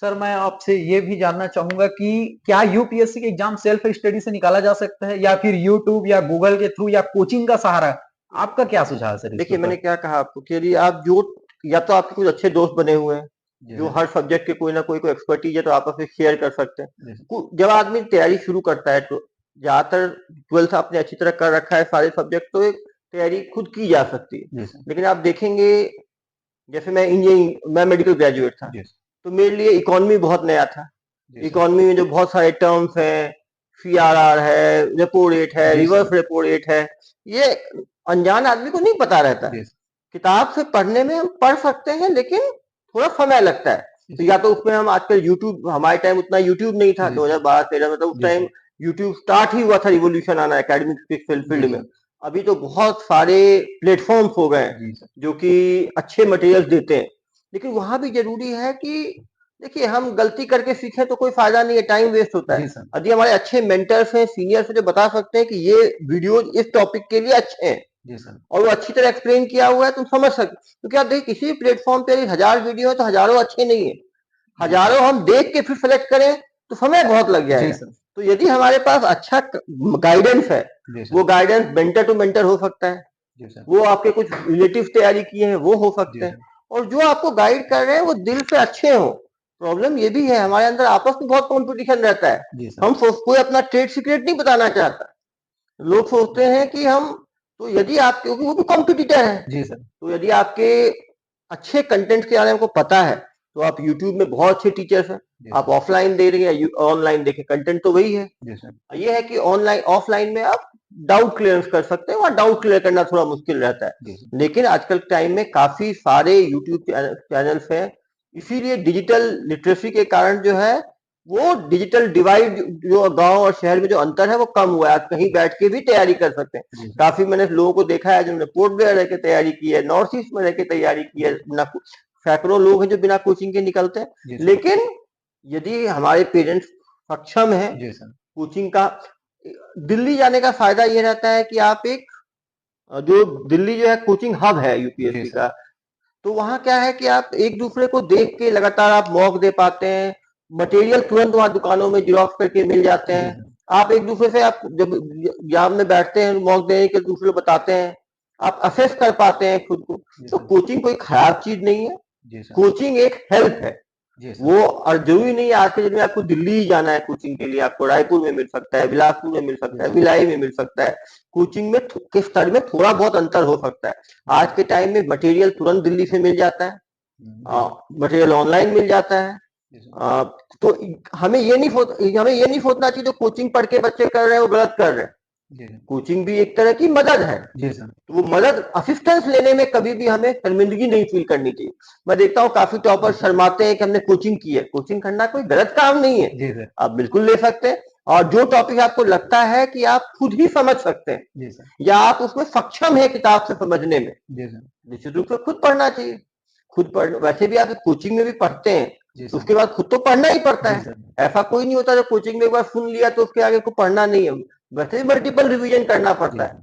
सर, मैं आपसे ये भी जानना चाहूंगा कि क्या यूपीएससी के एग्जाम सेल्फ स्टडी से निकाला जा सकता है, या फिर यूट्यूब या गूगल के थ्रू या कोचिंग का सहारा? आपका क्या सुझाव है सर? देखिए, मैंने क्या कहा आपको कि यदि आप जो, या तो आपके कुछ अच्छे दोस्त बने हुए हैं जो हर सब्जेक्ट के कोई ना कोई एक्सपर्टीज है, तो आपस में शेयर कर सकते हैं। जब आदमी तैयारी शुरू करता है, तो ज्यादातर 12th आपने अच्छी तरह कर रखा है सारे सब्जेक्ट, तो एक तैयारी खुद की जा सकती है। लेकिन आप देखेंगे, जैसे मैं मेडिकल ग्रेजुएट था, तो मेरे लिए इकोनॉमी बहुत नया था। इकोनॉमी में जो बहुत सारे टर्म्स हैं, सीआरआर है, रेपो रेट है, रिवर्स रेपो रेट है, ये अनजान आदमी को नहीं पता रहता है। किताब से पढ़ने में हम पढ़ सकते हैं, लेकिन थोड़ा समय लगता है। तो या तो उसमें हम आजकल यूट्यूब, हमारे टाइम उतना यूट्यूब नहीं था 2012-13 में, तो उस टाइम यूट्यूब स्टार्ट ही हुआ था रिवोल्यूशन आना एकेडमिक फील्ड में। अभी तो बहुत सारे प्लेटफॉर्म्स हो गए जो कि अच्छे मटेरियल देते हैं, लेकिन वहां भी जरूरी है कि देखिए, हम गलती करके सीखें तो कोई फायदा नहीं है, टाइम वेस्ट होता है। यदि हमारे अच्छे मेंटर्स हैं, सीनियर्स हैं, जो बता सकते हैं कि ये वीडियो इस टॉपिक के लिए अच्छे हैं और वो अच्छी तरह एक्सप्लेन किया हुआ है, तुम समझ सकते। क्योंकि आप देखिए, किसी भी प्लेटफॉर्म पे 1000 वीडियो है तो हजारों अच्छे नहीं है, हजारों हम देख के फिर सिलेक्ट करें तो समय बहुत लग जाएगा। तो यदि हमारे पास अच्छा गाइडेंस है, वो गाइडेंस मेंटर टू मेंटर हो सकता है, वो आपके कुछ रिलेटिव तैयारी किए हैं वो हो सकते हैं, और जो आपको गाइड कर रहे हैं वो दिल से अच्छे हो। प्रॉब्लम ये भी है, हमारे अंदर आपस में बहुत कंपटीशन रहता है। हम कोई अपना ट्रेड सीक्रेट नहीं बताना चाहता। लोग सोचते हैं कि हम, तो यदि आप, क्योंकि वो भी कॉम्पिटिटर है, तो यदि आपके अच्छे कंटेंट के बारे में आपको पता है, तो आप यूट्यूब में बहुत अच्छे टीचर्स हैं, आप ऑफलाइन दे रहे हैं या ऑनलाइन देखें, कंटेंट तो वही है। ये है कि ऑनलाइन ऑफलाइन में आप डाउट क्लियरेंस कर सकते हैं, वहाँ डाउट क्लियर करना थोड़ा मुश्किल रहता है। लेकिन आजकल टाइम में काफी सारे यूट्यूब चैनल्स हैं, इसीलिए डिजिटल लिटरेसी के कारण जो है वो डिजिटल डिवाइड, जो गांव और शहर में जो अंतर है वो कम हुआ है। आप कहीं बैठ के भी तैयारी कर सकते हैं। काफी मैंने लोगों को देखा है जिन्होंने पोर्ट ब्लेयर रह के तैयारी की है, नॉर्थ ईस्ट में रह के तैयारी की है, सैकड़ों लोग हैं जो बिना कोचिंग के निकलते हैं। लेकिन यदि हमारे पेरेंट्स सक्षम है कोचिंग का, दिल्ली जाने का फायदा ये रहता है कि आप एक, जो दिल्ली जो है कोचिंग हब है यूपीएससी का, तो वहां क्या है कि आप एक दूसरे को देख के लगातार आप मॉक दे पाते हैं, मटेरियल तुरंत वहां दुकानों में जेरॉक्स करके मिल जाते हैं। आप एक दूसरे से, आप जब एग्जाम में बैठते हैं मॉक देने के, दूसरे को बताते हैं, आप असेस कर पाते हैं खुद को। तो कोचिंग कोई खराब चीज नहीं है, कोचिंग एक हेल्प है वो। और जरूरी नहीं है आज के दिन में आपको दिल्ली ही जाना है कोचिंग के लिए, आपको रायपुर में मिल सकता है, बिलासपुर में मिल सकता है, भिलाई में मिल सकता है। कोचिंग में के स्तर में थोड़ा बहुत अंतर हो सकता है। आज के टाइम में मटेरियल तुरंत दिल्ली से मिल जाता है, मटेरियल ऑनलाइन मिल जाता है। तो हमें ये नहीं सोचना चाहिए जो कोचिंग पढ़ के बच्चे कर रहे हैं वो गलत कर रहे हैं। कोचिंग भी एक तरह की मदद है। तो वो मदद, असिस्टेंस लेने में कभी भी हमें शर्मिंदगी नहीं फील करनी चाहिए। मैं देखता हूँ काफी टॉपर शर्माते हैं कि हमने कोचिंग की है। कोचिंग करना कोई गलत काम नहीं है, आप बिल्कुल ले सकते हैं। और जो टॉपिक आपको लगता है कि आप खुद ही समझ सकते हैं या आप उसमें सक्षम है किताब से समझने में, निश्चित रूप से खुद पढ़ना चाहिए। खुद पढ़, वैसे भी आप कोचिंग में भी पढ़ते हैं तो उसके बाद खुद तो पढ़ना ही पड़ता है। ऐसा कोई नहीं होता जो कोचिंग में एक बार सुन लिया तो उसके आगे को पढ़ना नहीं है, वैसे भी मल्टीपल रिवीजन करना पड़ता है।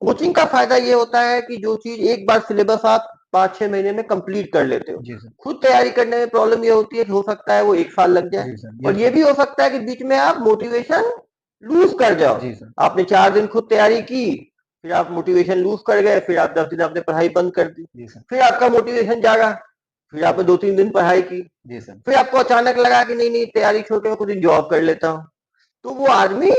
कोचिंग का फायदा ये होता है कि जो चीज एक बार सिलेबस आप 5-6 महीने में कंप्लीट कर लेते हो। खुद तैयारी करने में प्रॉब्लम ये होती है कि हो सकता है वो 1 साल लग जाए, और ये भी हो सकता है कि बीच में आप मोटिवेशन लूज कर जाओ। आपने 4 दिन खुद तैयारी की, फिर आप मोटिवेशन लूज कर गए, फिर आप 10 दिन आपने पढ़ाई बंद कर दी, फिर आपका मोटिवेशन जागा, फिर आपने 2-3 दिन पढ़ाई की, फिर आपको अचानक लगा कि नहीं नहीं तैयारी छोड़ के मैं कुछ जॉब कर लेता हूँ, तो वो आदमी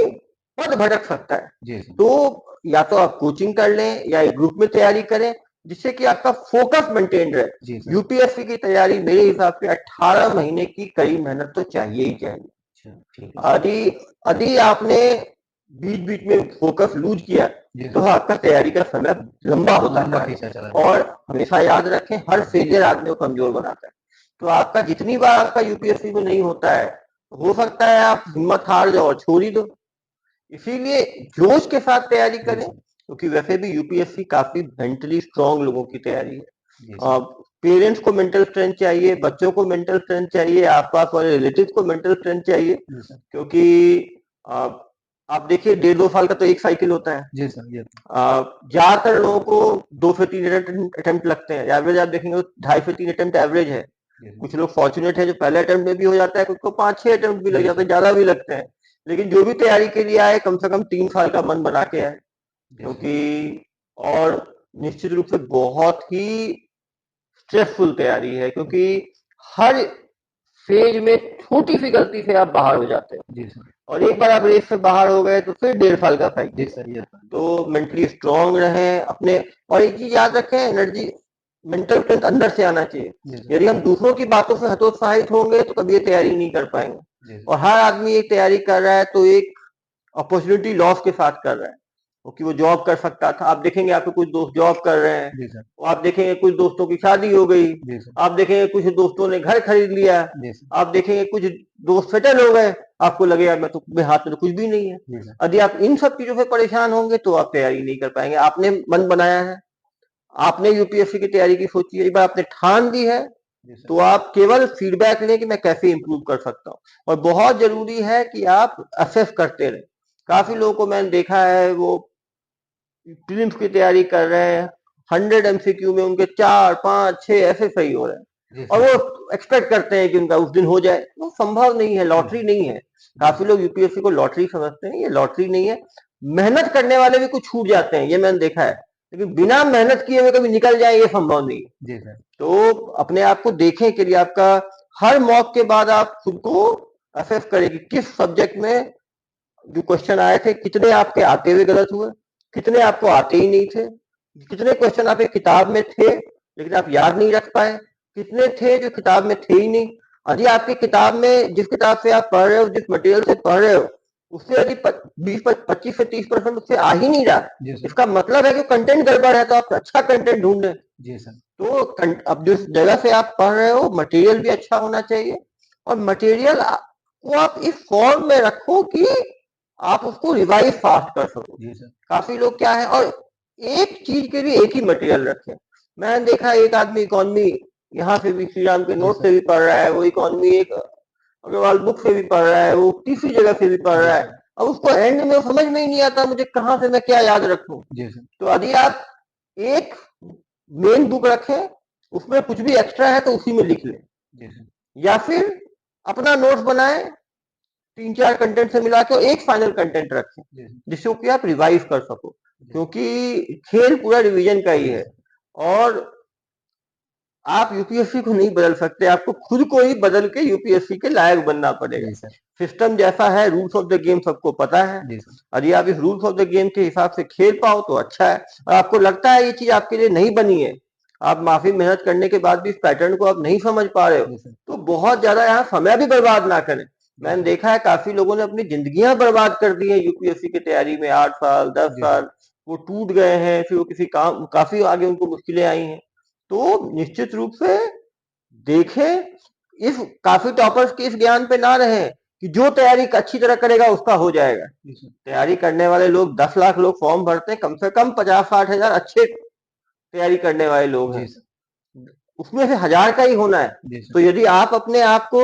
पद भटक सकता है। तो या तो आप कोचिंग कर लें या एक ग्रुप में तैयारी करें जिससे कि आपका फोकस मेंटेन रहे। यूपीएससी की तैयारी मेरे हिसाब से 18 महीने की कड़ी मेहनत तो चाहिए ही चाहिए। यदि आपने बीच बीच में फोकस लूज किया तो आपका तैयारी का समय लंबा होता है। और हमेशा याद रखें, हर फेलियर आदमी को कमजोर बनाता है। तो आपका जितनी बार आपका यूपीएससी में नहीं होता है, हो सकता है आप हिम्मत हार जाओ और छोड़ ही दो। इसीलिए जोश के साथ तैयारी करें, क्योंकि वैसे भी यूपीएससी काफी मेंटली स्ट्रांग लोगों की तैयारी है। पेरेंट्स को मेंटल स्ट्रेंथ चाहिए, बच्चों को मेंटल स्ट्रेंथ चाहिए, आसपास वाले रिलेटिव्स को मेंटल स्ट्रेंथ चाहिए, क्योंकि आप देखिए 1.5-2 साल का तो एक साइकिल होता है। ज्यादातर लोगों को 2 से 3 अटेम्प्ट लगते हैं, एवरेज आप देखेंगे 2.5 से 3 अटेम्प्ट एवरेज है। कुछ लोग फॉर्चुनेट है जो पहले अटेम्प्ट में भी हो जाता है, कुछ को 5-6 अटेम्प्ट भी लग जाते हैं, ज्यादा भी लगते हैं। लेकिन जो भी तैयारी के लिए आए कम से कम 3 साल का मन बना के आए, क्योंकि और निश्चित रूप से बहुत ही स्ट्रेसफुल तैयारी है, क्योंकि हर फेज में छोटी सी गलती से आप बाहर हो जाते हैं। और एक बार आप रेस से बाहर हो गए तो फिर 1.5 साल का साइकिल। तो मेंटली स्ट्रांग रहें अपने, और एक चीज याद रखें, एनर्जी, मेंटल स्ट्रेंथ अंदर से आना चाहिए। यदि हम दूसरों की बातों से हतोत्साहित होंगे तो कभी ये तैयारी नहीं कर पाएंगे। और हर आदमी एक तैयारी कर रहा है तो एक अपॉर्चुनिटी लॉस के साथ कर रहा है, क्योंकि वो जॉब कर सकता था। आप देखेंगे आपके कुछ दोस्त जॉब कर रहे हैं, आप देखेंगे कुछ दोस्तों की शादी हो गई, आप देखेंगे कुछ दोस्तों ने घर खरीद लिया, आप देखेंगे कुछ दोस्त सेटल हो गए, आपको लगेगा मैं तो, मेरे हाथ में तो कुछ भी नहीं है। यदि आप इन सब चीजों से परेशान होंगे तो आप तैयारी नहीं कर पाएंगे। आपने मन बनाया है, आपने यूपीएससी की तैयारी की सोची है, एक बार आपने ठान दी है, तो आप केवल फीडबैक लें कि मैं कैसे इंप्रूव कर सकता हूँ। और बहुत जरूरी है कि आप असेस करते रहें। काफी लोगों को मैंने देखा है वो प्रीलिम्स की तैयारी कर रहे हैं, 100 एमसीक्यू में उनके 4-5-6 ऐसे सही हो रहे हैं, और वो एक्सपेक्ट करते हैं कि उनका उस दिन हो जाए। वो संभव नहीं है, लॉटरी नहीं है। काफी लोग यूपीएससी को लॉटरी समझते हैं, ये लॉटरी नहीं है। मेहनत करने वाले भी कुछ छूट जाते हैं, ये मैंने देखा है, लेकिन बिना मेहनत किए हुए कभी निकल जाए ये संभव नहीं है। तो अपने आप को देखें कि आपका हर मॉक के बाद आप खुद को असेस करें कि किस सब्जेक्ट में जो क्वेश्चन आए थे कितने आपके आते हुए गलत हुए, कितने आपको आते ही नहीं थे, कितने क्वेश्चन आपके किताब में थे लेकिन आप याद नहीं रख पाए, कितने थे जो किताब में थे ही नहीं। यदि आपकी किताब में, जिस किताब से आप पढ़ रहे हो, जिस मटेरियल से पढ़ रहे हो, उससे यदि 25 से 30% उससे आ ही नहीं रहा, जी सर। इसका मतलब है कि कंटेंट गड़बड़ है, तो आप अच्छा कंटेंट ढूंढें। जी सर। तो अब जिस जगह से आप पढ़ रहे हो मटेरियल भी अच्छा होना चाहिए, और मटेरियल को आप इस फॉर्म में रखो कि आप उसको रिवाइज फास्ट कर सको। जी सर। काफी लोग क्या है, और एक चीज के लिए एक ही मटेरियल रखे। मैंने देखा एक आदमी इकोनॉमी यहाँ से भी श्री राम के जी नोट सर। से भी पढ़ रहा है, वो इकोनॉमी एक अग्रवाल बुक से भी पढ़ रहा है, वो तीसरी जगह से भी पढ़ जी रहा है, सर। अब उसको एंड में समझ में ही नहीं आता मुझे कहाँ से मैं क्या याद रखूं। जी सर। तो यदि आप एक मेन बुक रखें, उसमें कुछ भी एक्स्ट्रा है तो उसी में लिख लें, जी सर। या फिर अपना नोट्स बनाएं 3-4 कंटेंट से मिला के एक फाइनल कंटेंट रखें, जी सर। जिससे कि आप रिवाइज कर सको, जी। क्योंकि खेल पूरा रिवीजन का ही जी है। सर। और आप यूपीएससी को नहीं बदल सकते, आपको खुद को ही बदल के यूपीएससी के लायक बनना पड़ेगा। जी सर। सिस्टम जैसा है, रूल्स ऑफ द गेम सबको पता है, जी सर। यदि आप इस रूल्स ऑफ द गेम के हिसाब से खेल पाओ तो अच्छा है। और आपको लगता है ये चीज आपके लिए नहीं बनी है, आप माफी मेहनत करने के बाद भी इस पैटर्न को आप नहीं समझ पा रहे हो, जी सर। तो बहुत ज्यादा यहाँ समय भी बर्बाद ना करें। जी मैंने सर। देखा है काफी लोगों ने अपनी जिंदगियां बर्बाद कर दी है यूपीएससी की तैयारी में, 8 साल 10 जी सर। साल वो टूट गए हैं, फिर वो किसी काम काफी आगे उनको मुश्किलें आई हैं। तो निश्चित रूप से देखें, इस काफी टॉपर्स के इस ज्ञान पे ना रहे कि जो तैयारी अच्छी तरह करेगा उसका हो जाएगा। जी सर। तैयारी करने वाले लोग 10 लाख लोग फॉर्म भरते हैं, कम से कम 50-60 हजार अच्छे तैयारी करने वाले लोग जी हैं, सर। उसमें से 1000 का ही होना है। जी सर। तो यदि आप अपने आप को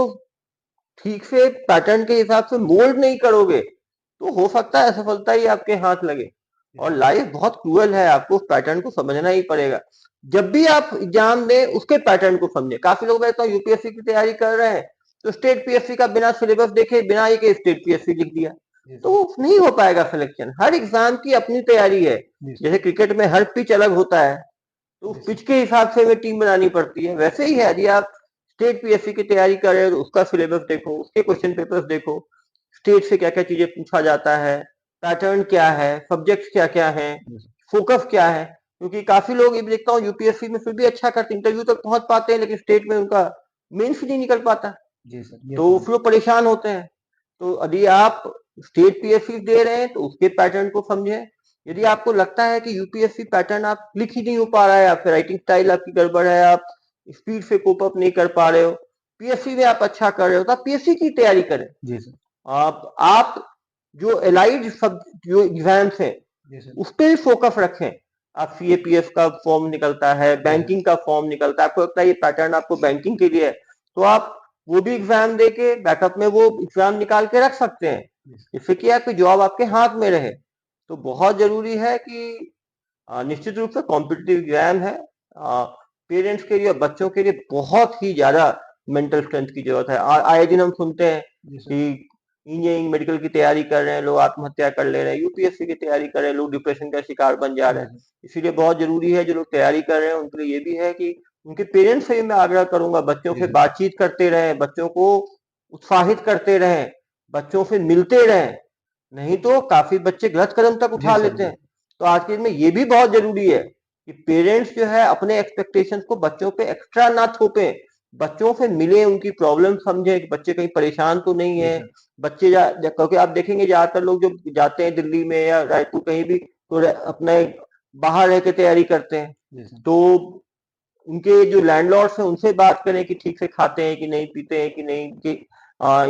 ठीक से पैटर्न के हिसाब से मोल्ड नहीं करोगे, तो हो सकता है असफलता ही आपके हाथ लगे। जी और सर। लाइफ बहुत क्रूअल है, आपको उस पैटर्न को समझना ही पड़ेगा। जब भी आप एग्जाम दें उसके पैटर्न को समझे। काफी लोग कहते हैं यूपीएससी की तैयारी कर रहे हैं तो स्टेट पीएससी का बिना सिलेबस देखे, बिना ये के स्टेट पीएससी लिख दिया, जी तो सर। नहीं हो पाएगा सिलेक्शन। हर एग्जाम की अपनी तैयारी है, जी सर। जैसे क्रिकेट में हर पिच अलग होता है, तो जी उस सर। पिच के हिसाब से हमें टीम बनानी पड़ती है। वैसे ही है, यदि आप स्टेट पीएससी की तैयारी कर रहे हो तो उसका सिलेबस देखो, उसके क्वेश्चन पेपर्स देखो, स्टेट से क्या क्या चीजें पूछा जाता है, पैटर्न क्या है, सब्जेक्ट्स क्या क्या है, जी सर। फोकस क्या है। क्योंकि काफी लोग ये भी देखता हूँ यूपीएससी में फिर भी अच्छा करते हैं, इंटरव्यू तक पहुंच पाते हैं, लेकिन स्टेट में उनका मेंस ही नहीं निकल पाता, जी सर। ये तो तो है। फिर वो परेशान होते हैं। तो यदि आप स्टेट पीएससी दे रहे हैं तो उसके पैटर्न को समझें। यदि आपको लगता है कि यूपीएससी पैटर्न आप क्लिक ही नहीं हो पा रहा है, या फिर राइटिंग स्टाइल आपकी गड़बड़ है, आप स्पीड से कोप अप नहीं कर पा रहे हो, पीएससी में आप अच्छा कर रहे हो, तो आप पीएससी की तैयारी करें। जी सर। आप जो एलाइड सब जो एग्जाम्स हैं जी सर। उस पर भी फोकस रखें। आप सीएपीएफ का फॉर्म निकलता है, जी सर। बैंकिंग का फॉर्म निकलता है, आपको लगता है ये पैटर्न आपको बैंकिंग के लिए है, तो आप वो भी एग्जाम दे के बैकअप में वो एग्जाम निकाल के रख सकते हैं, जी सर। जिससे कि आपकी जॉब आपके हाथ में रहे। तो बहुत जरूरी है कि निश्चित रूप से कॉम्पिटिटिव एग्जाम है, पेरेंट्स के लिए और बच्चों के लिए बहुत ही ज्यादा मेंटल स्ट्रेंथ की जरूरत है। आए दिन हम सुनते हैं जी सर। कि इंजीनियरिंग मेडिकल की तैयारी कर रहे हैं लोग आत्महत्या कर ले रहे हैं, यूपीएससी की तैयारी कर रहे हैं लोग डिप्रेशन का शिकार बन जा रहे जी हैं। सर। इसीलिए बहुत जरूरी है, जो लोग तैयारी कर रहे हैं उनके लिए ये भी है कि उनके पेरेंट्स से भी मैं आग्रह करूंगा, बच्चों जी से सर। बातचीत करते रहें, बच्चों को उत्साहित करते रहें, बच्चों से मिलते रहें। नहीं तो काफी बच्चे गलत कदम तक जी उठा सर। लेते जी। हैं। तो आज के दिन में ये भी बहुत जरूरी है कि पेरेंट्स जो है अपने एक्सपेक्टेशंस को बच्चों पे एक्स्ट्रा ना थोपें, बच्चों से मिले, उनकी प्रॉब्लम समझें कि बच्चे कहीं परेशान तो नहीं जी है। सर। बच्चे क्योंकि आप देखेंगे ज्यादातर लोग जो जाते हैं दिल्ली में या रायपुर कहीं भी, तो अपने बाहर रह के तैयारी करते हैं। जी सर। तो उनके जो लैंडलॉर्ड्स हैं उनसे बात करें कि ठीक से खाते हैं कि नहीं, पीते हैं कि नहीं, कि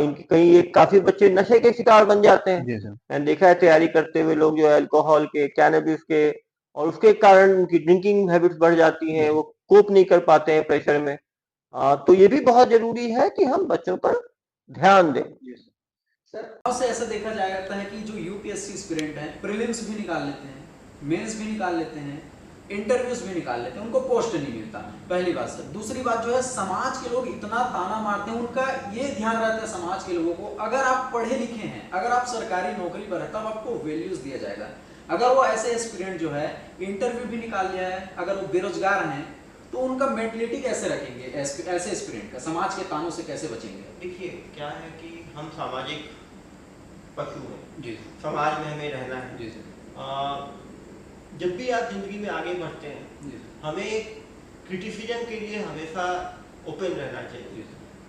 इनकी कहीं ये काफी बच्चे नशे के शिकार बन जाते हैं। जी सर। मैंने देखा है तैयारी करते हुए लोग जो है अल्कोहल के, कैनबिस के, और उसके कारण उनकी ड्रिंकिंग हैबिट्स बढ़ जाती जी हैं, सर। वो कोप नहीं कर पाते हैं प्रेशर में। तो ये भी बहुत जरूरी है कि हम बच्चों पर ध्यान दें। जी सर। सर बहुत से ऐसा देखा जाता है कि जो यूपीएससी एस्पिरेंट हैं प्रीलिम्स भी निकाल लेते हैं, मेंस भी निकाल लेते हैं, इंटरव्यूज भी निकाल लेते हैं, उनको पोस्ट नहीं मिलता। पहली बात सर। दूसरी बात जो है, समाज के लोग इतना ताना मारते हैं, उनका ये ध्यान रहता है समाज के लोगों को, अगर आप पढ़े लिखे हैं, अगर आप सरकारी नौकरी पर है, तब आपको वैल्यूज दिया जाएगा। अगर वो ऐसे एस्पिरेंट जो है इंटरव्यू भी निकाल लिया है, अगर वो बेरोजगार हैं, तो उनका मेंटलिटी कैसे रखेंगे? ऐसे एस्पिरेंट का समाज के तानों से कैसे बचेंगे? देखिए क्या है कि हम सामाजिक पशु हैं जी समाज में हमें रहना है। जी सर। जब भी आप जिंदगी में आगे बढ़ते हैं, जी हमें क्रिटिसिज्म के लिए हमेशा ओपन रहना चाहिए। जी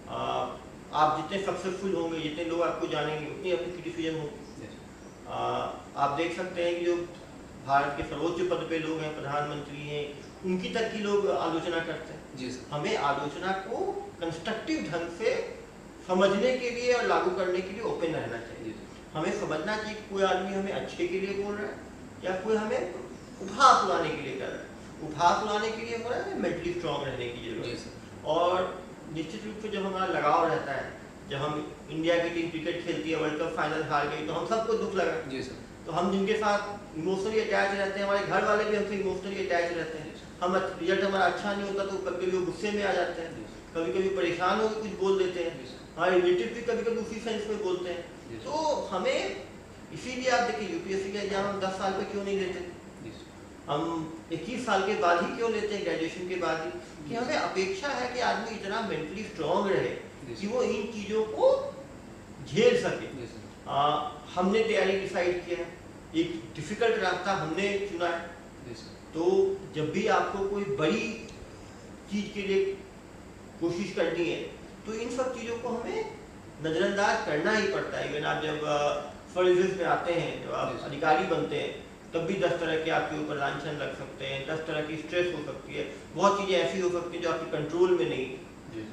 आप जितने सक्सेसफुल होंगे, जितने लोग आपको जानेंगे, उतनी आपकी क्रिटिसिज्म होगी। आप देख सकते हैं कि जो भारत के सर्वोच्च पद पे लोग हैं, प्रधानमंत्री हैं, उनकी तक की लोग आलोचना करते हैं। जी सर। हमें आलोचना को कंस्ट्रक्टिव ढंग से समझने के लिए और लागू करने के लिए ओपन रहना चाहिए। हमें समझना चाहिए कि कोई आदमी हमें अच्छे के लिए बोल रहा है या कोई हमें उपहास उड़ाने के लिए कर रहा है। उपहास उड़ाने के लिए हो रहा है, मेंटली स्ट्रांग रहने की जरूरत है। और निश्चित रूप से जब हमारा लगाव रहता है, जब हम इंडिया की टीम क्रिकेट खेलती है, वर्ल्ड कप फाइनल हार गई, तो हम सबको दुख लगा। जी सर। तो हम जिनके साथ इमोशनली अटैच रहते हैं, हमारे घर वाले भी हमसे इमोशनली अटैच रहते हैं। हम रिजल्ट हमारा अच्छा नहीं होता तो कभी कभी वो गुस्से में आ जाते हैं, कभी कभी परेशान होकर कुछ बोल देते हैं, हमारे रिलेटिव भी कभी कभी उसी सेंस में बोलते हैं। तो हमें इसीलिए आप देखिए यूपीएससी का एग्जाम हम 10 साल पे क्यों नहीं देते, हम 21 साल के बाद ही क्यों लेते हैं, ग्रेजुएशन के बाद ही, कि हमें अपेक्षा है कि आदमी इतना मेंटली स्ट्रांग रहे कि वो इन चीज़ों को झेल सके। हमने तैयारी डिसाइड किया है, एक डिफिकल्ट रास्ता हमने चुना है। तो जब भी आपको कोई बड़ी चीज के लिए कोशिश करनी है तो इन सब चीज़ों को हमें नज़रअंदाज करना ही पड़ता है। इवन आप जब सर्विसेज में आते हैं, जब आप अधिकारी बनते हैं, तब भी 10 तरह के आपके ऊपर लांछन लग सकते हैं, 10 तरह की स्ट्रेस हो सकती है, बहुत चीज़ें ऐसी हो सकती हैं जो आपके कंट्रोल में नहीं।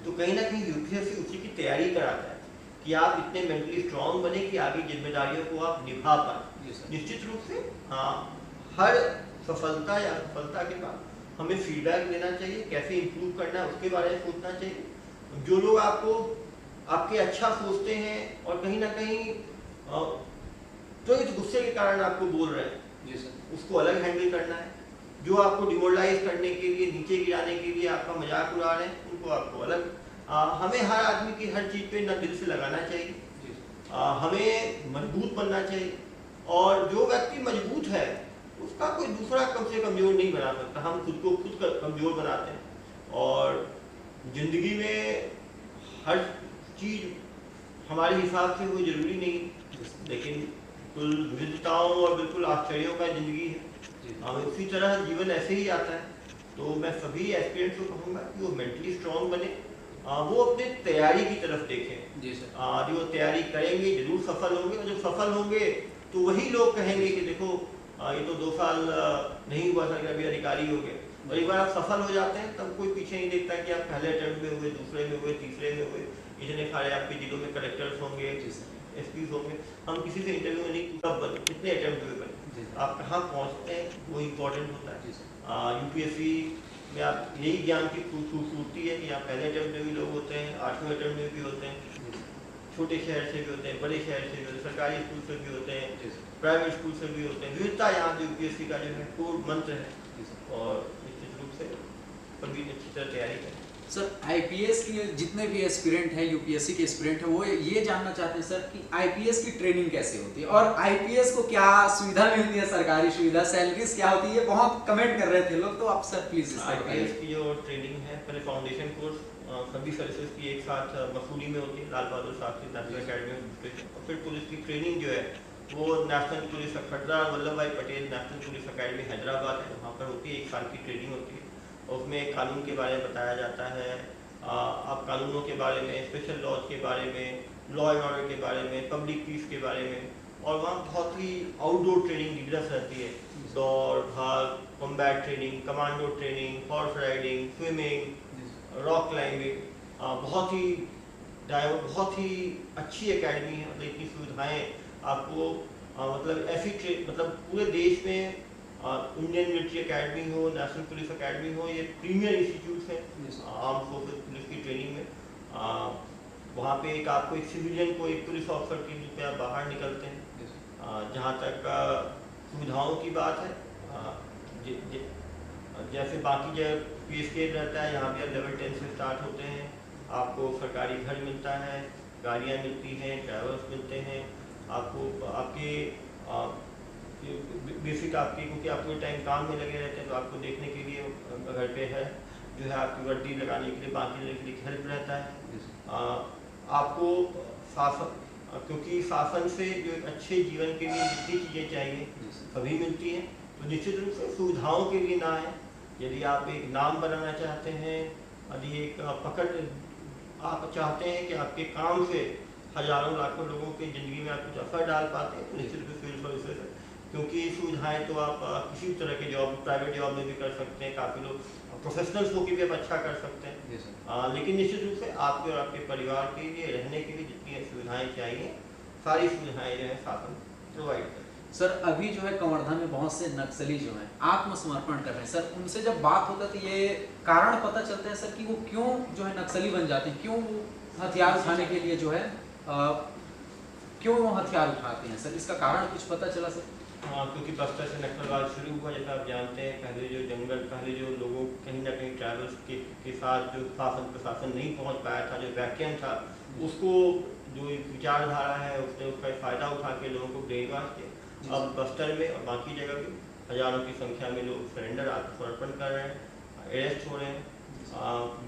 तो कहीं ना कहीं यूपीएससी उसी की तैयारी कराता है कि आप इतने मेंटली स्ट्रांग बने कि आगे जिम्मेदारियों को आप निभा पाए। निश्चित रूप से हर सफलता या असफलता के बाद हमें फीडबैक देना चाहिए, कैसे इंप्रूव करना है उसके बारे में सोचना चाहिए। जो लोग आपको आपके अच्छा सोचते हैं और कहीं ना कहीं तो इस गुस्से के कारण आपको बोल रहे हैं, उसको अलग हैंडल करना है। जो आपको डिमोरलाइज करने के लिए, नीचे गिराने के लिए आपका मजाक उड़ा रहे हैं, उनको आपको अलग। हमें हर आदमी की हर चीज़ पे न दिल से लगाना चाहिए, हमें मजबूत बनना चाहिए। और जो व्यक्ति मजबूत है उसका कोई दूसरा कम से कमज़ोर नहीं बना सकता, हम खुद को खुद कमज़ोर बनाते हैं। और ज़िंदगी में हर चीज़ हमारे हिसाब से कोई ज़रूरी नहीं, लेकिन बिल्कुल विविधताओं और बिल्कुल आश्चर्यों का ज़िंदगी है। हमें उसी तरह जीवन ऐसे ही आता है। तो मैं सभी एस्पिरेंट्स को कहूँगा कि वो मेंटली स्ट्रांग बने, वो अपने तैयारी की तरफ देखें। जो वो तैयारी करेंगे जरूर सफल होंगे, और जब सफल होंगे तो वही लोग कहेंगे कि देखो ये तो 2 साल नहीं हुआ था, अभी अधिकारी हो गए। और एक बार आप सफल हो जाते हैं तब कोई पीछे नहीं देखता कि आप पहले अटेम्प्ट में हुए, दूसरे में हुए, तीसरे में हुए। इतने सारे आपके जिलों में कलेक्टर्स होंगे, एसपीज होंगे, हम किसी से इंटरव्यू में नहीं कब बने, कितने अटेम्प्ट हुए बने, आप कहाँ पहुँचते हैं वो इम्पोर्टेंट होता है। यूपीएससी में आप यही ज्ञान की खूबसूरती है कि यहाँ पहले अटेम्प्ट में भी लोग होते हैं, 8वें अटेम्प्ट में भी होते हैं, छोटे शहर से भी होते हैं, बड़े शहर से भी होते हैं, सरकारी स्कूल से भी होते हैं, प्राइवेट स्कूल से भी होते हैं। विविधता यहाँ यूपीएससी का जो है कोर मंत्र है। और निश्चित रूप से सभी अच्छी तरह तैयारी करें। सर आईपीएस के जितने भी एस्पिरेंट हैं, यूपीएससी के एस्पिरेंट हैं, वो ये जानना चाहते हैं सर कि आईपीएस की ट्रेनिंग कैसे होती है और आईपीएस को क्या सुविधा मिलती है, सरकारी सुविधा, सैलरीज क्या होती है, ये बहुत कमेंट कर रहे थे लोग। तो आप सर प्लीज आईपीएस की जो ट्रेनिंग है, पहले फाउंडेशन कोर्स सभी सर्विसेज की एक साथ मसूरी में होती है, लाल बहादुर शास्त्री नेशनल अकेडमी में। और फिर पुलिस की ट्रेनिंग जो है वो नेशनल पुलिस सरदार वल्लभ भाई Patel national police academy Hyderabad है, वहाँ पर होती है। 1 साल की ट्रेनिंग होती है और उसमें कानून के बारे में बताया जाता है, आप कानूनों के बारे में, स्पेशल लॉज के बारे में, लॉ एंड ऑर्डर के बारे में, पब्लिक पीस के बारे में। और वहाँ बहुत ही आउटडोर ट्रेनिंग रिगरस रहती है, दौड़ भाग, combat training, commando training, horse riding, swimming, rock climbing. बहुत ही बहुत ही अच्छी एकेडमी है, मतलब इतनी सुविधाएं आपको मतलब ऐसी मतलब पूरे देश में इंडियन मिलिट्री एकेडमी हो, नेशनल पुलिस एकेडमी हो, ये प्रीमियर इंस्टीट्यूट है आर्म फोर्सेस पुलिस की ट्रेनिंग में। वहाँ पे आपको एक सिविलियन को एक पुलिस ऑफिसर के रूप में आप बाहर निकलते हैं। जहाँ तक सुविधाओं की बात है, जैसे बाकी जो पीएसके रहता है, यहाँ पे लेवल 10 से स्टार्ट होते हैं। आपको सरकारी घर मिलता है, गाड़ियाँ मिलती हैं, ड्राइवर्स मिलते हैं, आपको आपके बेसिक आपकी, क्योंकि आप पूरे टाइम काम में लगे रहते हैं तो आपको देखने के लिए घर पे है जो है आपकी वर्दी लगाने के लिए, बाकी लेने के लिए हेल्प रहता है। आपको शासन, क्योंकि शासन से जो एक अच्छे जीवन के लिए जितनी चीज़ें चाहिए सभी मिलती हैं, तो निश्चित रूप से सुविधाओं के लिए ना है। यदि आप एक नाम बनाना चाहते हैं, यदि एक पकड़ आप चाहते हैं कि आपके काम से हजारों लाखों लोगों की ज़िंदगी में आप कुछ असर डाल पाते हैं, तो निश्चित रूप से सिविल सर्विसेज है। क्योंकि सुविधाएं तो आप किसी भी तरह के जॉब, प्राइवेट जॉब में भी कर सकते हैं, काफ़ी लोग प्रोफेशनल्स होकर भी आप अच्छा कर सकते हैं। लेकिन निश्चित रूप से आपके और आपके परिवार के लिए रहने के लिए जितनी सुविधाएं चाहिए, सारी सुविधाएं जो है शासन प्रोवाइड करें। सर अभी जो है कवर्धा में बहुत से नक्सली जो हैं आत्मसमर्पण कर रहे हैं सर, उनसे जब बात होता है तो ये कारण पता चलता है सर कि वो क्यों जो है नक्सली बन जाते हैं, क्यों वो हथियार उठाने के लिए जो है क्यों वो हथियार उठाते हैं सर, इसका कारण कुछ पता चला सर? हाँ, क्योंकि बस्तर से नक्सलवाद शुरू हुआ, जैसा आप जानते हैं। पहले जो लोगों कहीं ना कहीं ट्रैवल्स के साथ जो शासन प्रशासन नहीं पहुंच पाया था, जो वैक्यूम था, उसको जो एक विचारधारा है उसने उसका फ़ायदा उठा के लोगों को ब्रेन वॉश किया। अब बस्तर में और बाकी जगह भी हजारों की संख्या में लोग सरेंडर आत्मसमर्पण कर रहे हैं, अरेस्ट हो रहे हैं।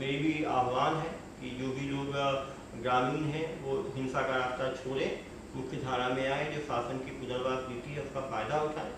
मेरी भी आह्वान है कि जो भी लोग ग्रामीण हैं वो हिंसा का रास्ता छोड़ें, मुख्य धारा में आए, जो शासन की पुनर्वास नीति है उसका फ़ायदा उठाएं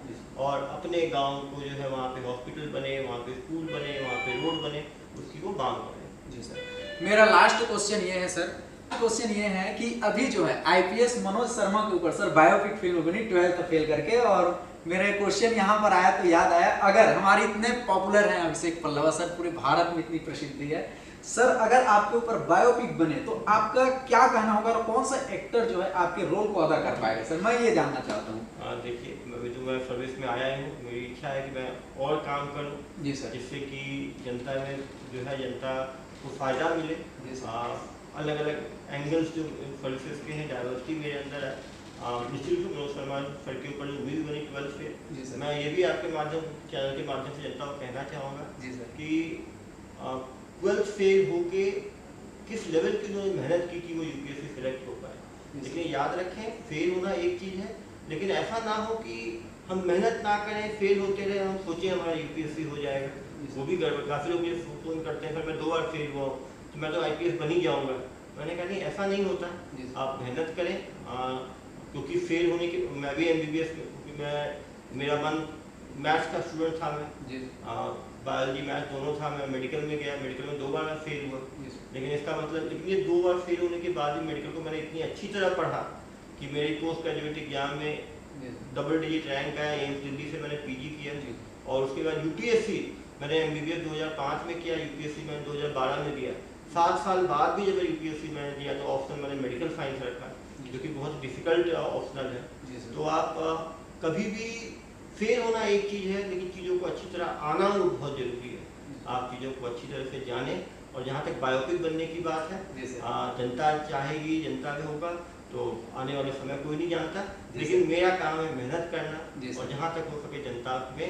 और अपने गांव को जो है वहाँ पे हॉस्पिटल बने, वहाँ पे स्कूल बने, वहाँ पे रोड बने, उसकी वो मांग करें। जी सर, मेरा लास्ट क्वेश्चन ये है सर, क्वेश्चन ये है कि अभी जो है आईपीएस मनोज शर्मा के ऊपर सर बायोपिक फिल्म बनी 12th फेल करके, और मेरे क्वेश्चन यहाँ पर आया तो याद आया, अगर हमारे इतने पॉपुलर हैं अभिषेक पल्लवा सर, पूरे भारत में इतनी प्रसिद्धि है सर, अगर आपके ऊपर बायोपिक बने तो आपका क्या कहना होगा और कौन सा एक्टर जो है आपके रोल को अदा कर पाएगा सर, मैं ये जानना चाहता हूँ। देखिए, अभी तो मैं सर्विस में आया हूँ, मेरी इच्छा है कि मैं और काम करूँ जी सर, जिससे कि जनता में जो है जनता को फ़ायदा मिले। अलग अलग एंगल्स जो सर्विसेज के हैं, डाइवर्सिटी मेरे अंदर है। निश्चित रूप से मनोज शर्मा सर के ऊपर जो मूवी बनी 12th फेल, मैं ये भी आपके माध्यम चैनल के माध्यम से जनता को कहना चाहूँगा कि 12th फेल होके किस लेवल की उन्होंने मेहनत की कि वो यूपीएससी सेलेक्ट हो पाए। लेकिन याद रखें, फेल होना एक चीज़ है, लेकिन ऐसा ना हो कि हम मेहनत ना करें, फेल होते रहे, हम सोचें हमारा यूपीएससी हो जाएगा, वो भी गड़बड़। काफ़ी लोग मुझे फोन करते हैं, सर मैं 2 बार फेल हुआ हूँ तो मैं तो आईपीएस बन ही जाऊँगा। मैंने कहा नहीं, ऐसा नहीं होता, आप मेहनत करें। क्योंकि फेल होने के, मैं भी एमबीबीएस, क्योंकि मेरा मन मैथ्स का स्टूडेंट था, मैं बायोलॉजी मैथ्स दोनों था, मैं मेडिकल में गया, मेडिकल में 2 बार मैं फेल हुआ। लेकिन इसका मतलब, लेकिन ये 2 बार फेल होने के बाद भी मेडिकल को मैंने इतनी अच्छी तरह पढ़ा कि मेरी पोस्ट ग्रेजुएट एग्जाम में डबल डिजिट रैंक आया, एम्स दिल्ली से मैंने पीजी किया। और उसके बाद यूपीएससी मैंने एमबीबीएस 2005 में किया, यूपीएससी मैंने 2012 में दिया। 7 साल बाद भी जब यूपीएससी मैंने दिया तो ऑप्शन मैंने मेडिकल साइंस रखा, जो कि बहुत डिफिकल्ट ऑप्शनल है। तो आप कभी भी, फेल होना एक चीज़ है, लेकिन चीज़ों को अच्छी तरह आना वो बहुत ज़रूरी है। आप चीज़ों को अच्छी तरह से जानें। और जहाँ तक बायोपिक बनने की बात है, जनता चाहेगी, जनता में होगा तो आने वाले समय कोई नहीं जानता, लेकिन मेरा काम है मेहनत करना और जहाँ तक हो सके जनता में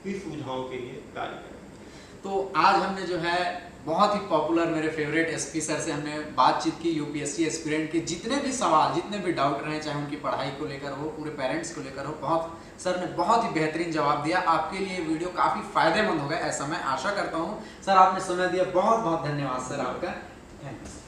की सुविधाओं के लिए कार्य करना। तो आज हमने जो है बहुत ही पॉपुलर मेरे फेवरेट एसपी सर से हमने बातचीत की, यूपीएससी एस्पिरेंट के जितने भी सवाल, जितने भी डाउट रहे, चाहे उनकी पढ़ाई को लेकर हो, पूरे पेरेंट्स को लेकर हो, सर ने बहुत ही बेहतरीन जवाब दिया। आपके लिए वीडियो काफ़ी फायदेमंद होगा ऐसा मैं आशा करता हूँ। सर आपने समय दिया, बहुत बहुत धन्यवाद सर आपका, थैंक्स।